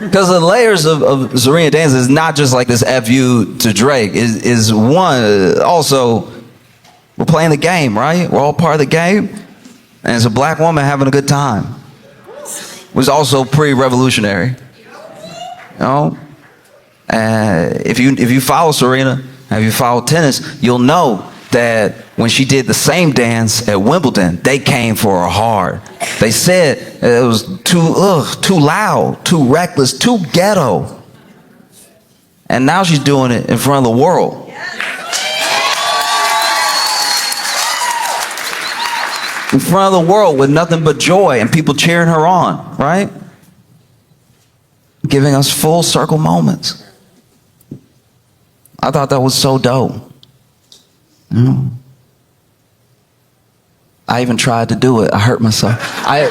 Because the layers of Serena Dance is not just like this FU to Drake. Is one, also, we're playing the game, right? We're all part of the game. And it's a black woman having a good time. It was also pre-revolutionary. You know? If you follow Serena, if you follow tennis, you'll know that when she did the same dance at Wimbledon, they came for her hard. They said it was too loud, too reckless, too ghetto. And now she's doing it in front of the world. In front of the world with nothing but joy and people cheering her on, right? Giving us full circle moments. I thought that was so dope. You know? I even tried to do it. I hurt myself. I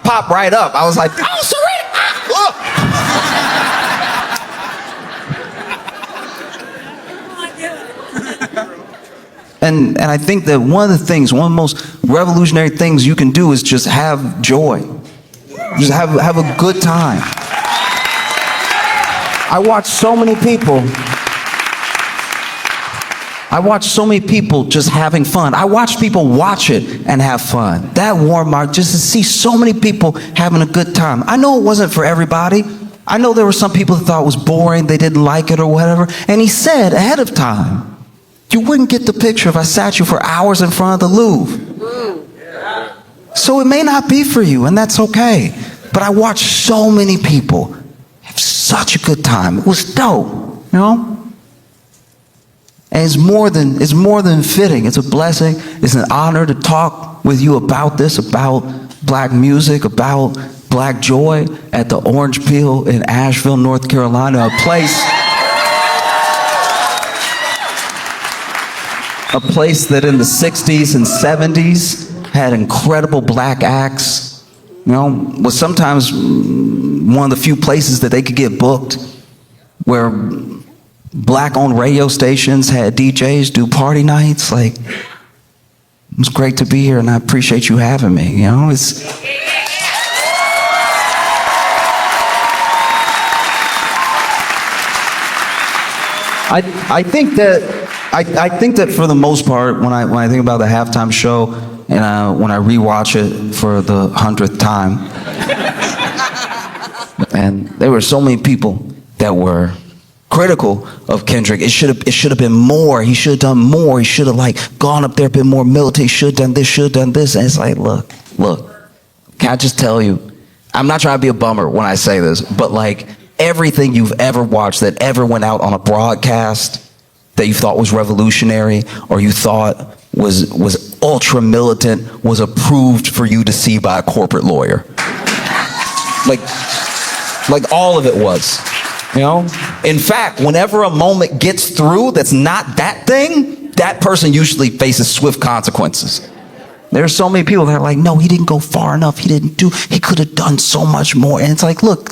popped right up. I was like, oh, Serena, look. And I think that one of the most revolutionary things you can do is just have joy. Just have a good time. I watch so many people just having fun. I watch people watch it and have fun. That warmed my, just to see so many people having a good time. I know it wasn't for everybody. I know there were some people that thought it was boring, they didn't like it or whatever. And he said ahead of time, you wouldn't get the picture if I sat you for hours in front of the Louvre. So it may not be for you, and that's okay. But I watched so many people have such a good time. It was dope, you know? And it's more than fitting. It's a blessing. It's an honor to talk with you about this, about black music, about black joy at the Orange Peel in Asheville, North Carolina, a place that in the 60s and 70s had incredible black acts, you know, was sometimes one of the few places that they could get booked, where black-owned radio stations had DJs do party nights. Like, it was great to be here, and I appreciate you having me, you know? I think that for the most part, when I think about the halftime show, and when I rewatch it for the 100th time, and there were so many people that were critical of Kendrick. It should have been more. He should have done more. He should have like gone up there, been more militant. He should have done this. And it's like, look, can I just tell you, I'm not trying to be a bummer when I say this, but like everything you've ever watched that ever went out on a broadcast that you thought was revolutionary or you thought was ultra militant was approved for you to see by a corporate lawyer. Like all of it was, you know? In fact, whenever a moment gets through that's not that thing, that person usually faces swift consequences. There are so many people that are like, no, he didn't go far enough. He could have done so much more. And it's like, look,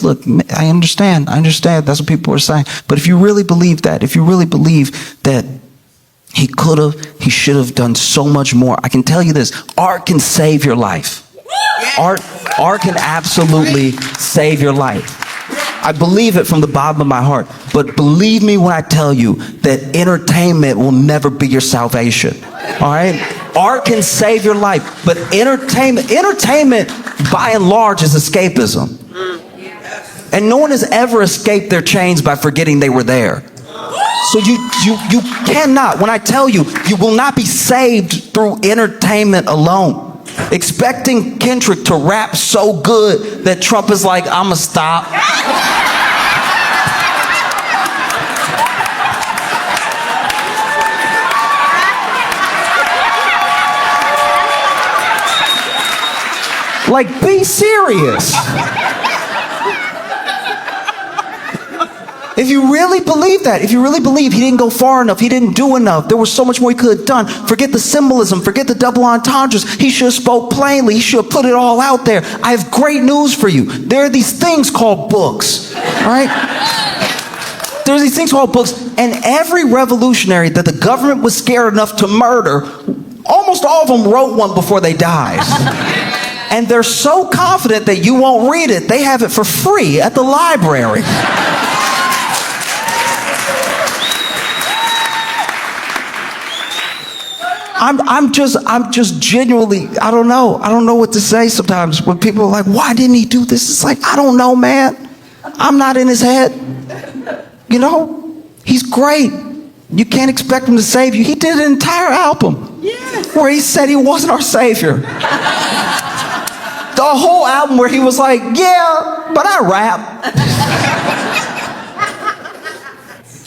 I understand. That's what people are saying. But if you really believe that, if you really believe that he should have done so much more, I can tell you this, art can save your life. Art can absolutely save your life. I believe it from the bottom of my heart. But believe me when I tell you that entertainment will never be your salvation. All right? Art can save your life, but entertainment by and large is escapism. And no one has ever escaped their chains by forgetting they were there. So you cannot, when I tell you, you will not be saved through entertainment alone. Expecting Kendrick to rap so good that Trump is like, I'ma stop. Like, be serious. If you really believe that, if you really believe he didn't go far enough, he didn't do enough, there was so much more he could have done, forget the symbolism, forget the double entendres, he should have spoke plainly, he should have put it all out there. I have great news for you. There are these things called books, all right? There's these things called books, and every revolutionary that the government was scared enough to murder, almost all of them wrote one before they died. And they're so confident that you won't read it, they have it for free at the library. I'm just genuinely, I don't know what to say sometimes when people are like, why didn't he do this? It's like, I don't know, man. I'm not in his head. You know, he's great. You can't expect him to save you. He did an entire album where he said he wasn't our savior. The whole album where he was like, yeah, but I rap.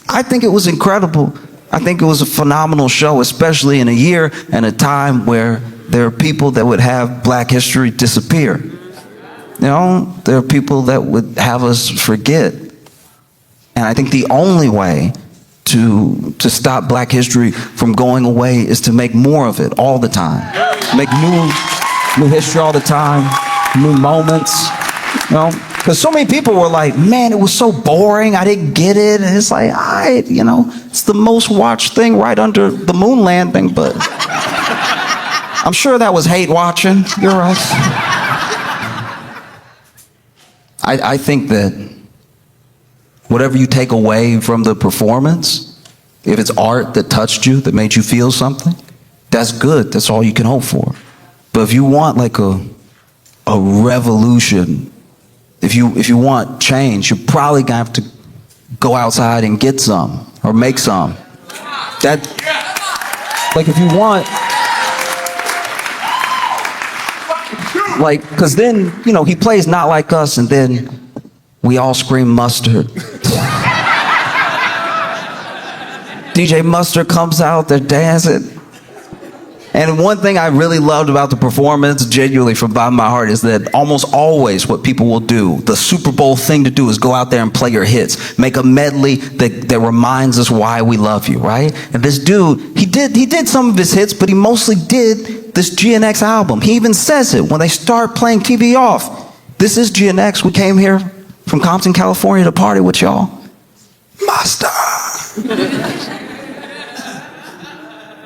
I think it was incredible. I think it was a phenomenal show, especially in a year and a time where there are people that would have Black history disappear. You know, there are people that would have us forget. And I think the only way to stop Black history from going away is to make more of it all the time. Make new history all the time, new moments, you know? Because so many people were like, man, it was so boring, I didn't get it. And it's like, it's the most watched thing right under the moon landing, but I'm sure that was hate watching. You're right. I think that whatever you take away from the performance, if it's art that touched you, that made you feel something, that's good. That's all you can hope for. But if you want like a revolution, if you want change, you're probably gonna have to go outside and get some or make some. That, like, if you want, like, because then, you know, he plays Not Like Us and then we all scream mustard. DJ Mustard comes out, they're dancing. And one thing I really loved about the performance, genuinely from the bottom of my heart, is that almost always what people will do, the Super Bowl thing to do is go out there and play your hits. Make a medley that reminds us why we love you, right? And this dude, he did some of his hits, but he mostly did this GNX album. He even says it when they start playing TV Off. This is GNX. We came here from Compton, California to party with y'all. Master.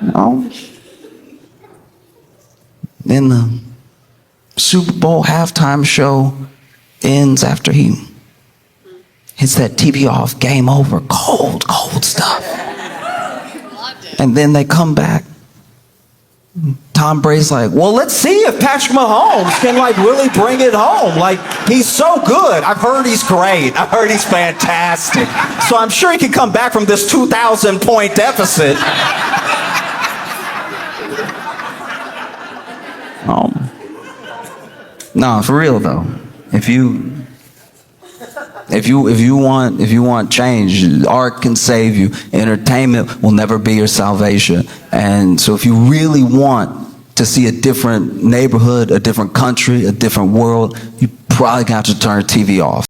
No. Then the Super Bowl halftime show ends after he hits that TV Off, game over, cold stuff. And then they come back. Tom Brady's like, well, let's see if Patrick Mahomes can like really bring it home. Like, he's so good. I've heard he's great. I've heard he's fantastic. So I'm sure he can come back from this 2,000 point deficit. No, for real though. If you want change, art can save you. Entertainment will never be your salvation. And so if you really want to see a different neighborhood, a different country, a different world, you probably got to turn TV off.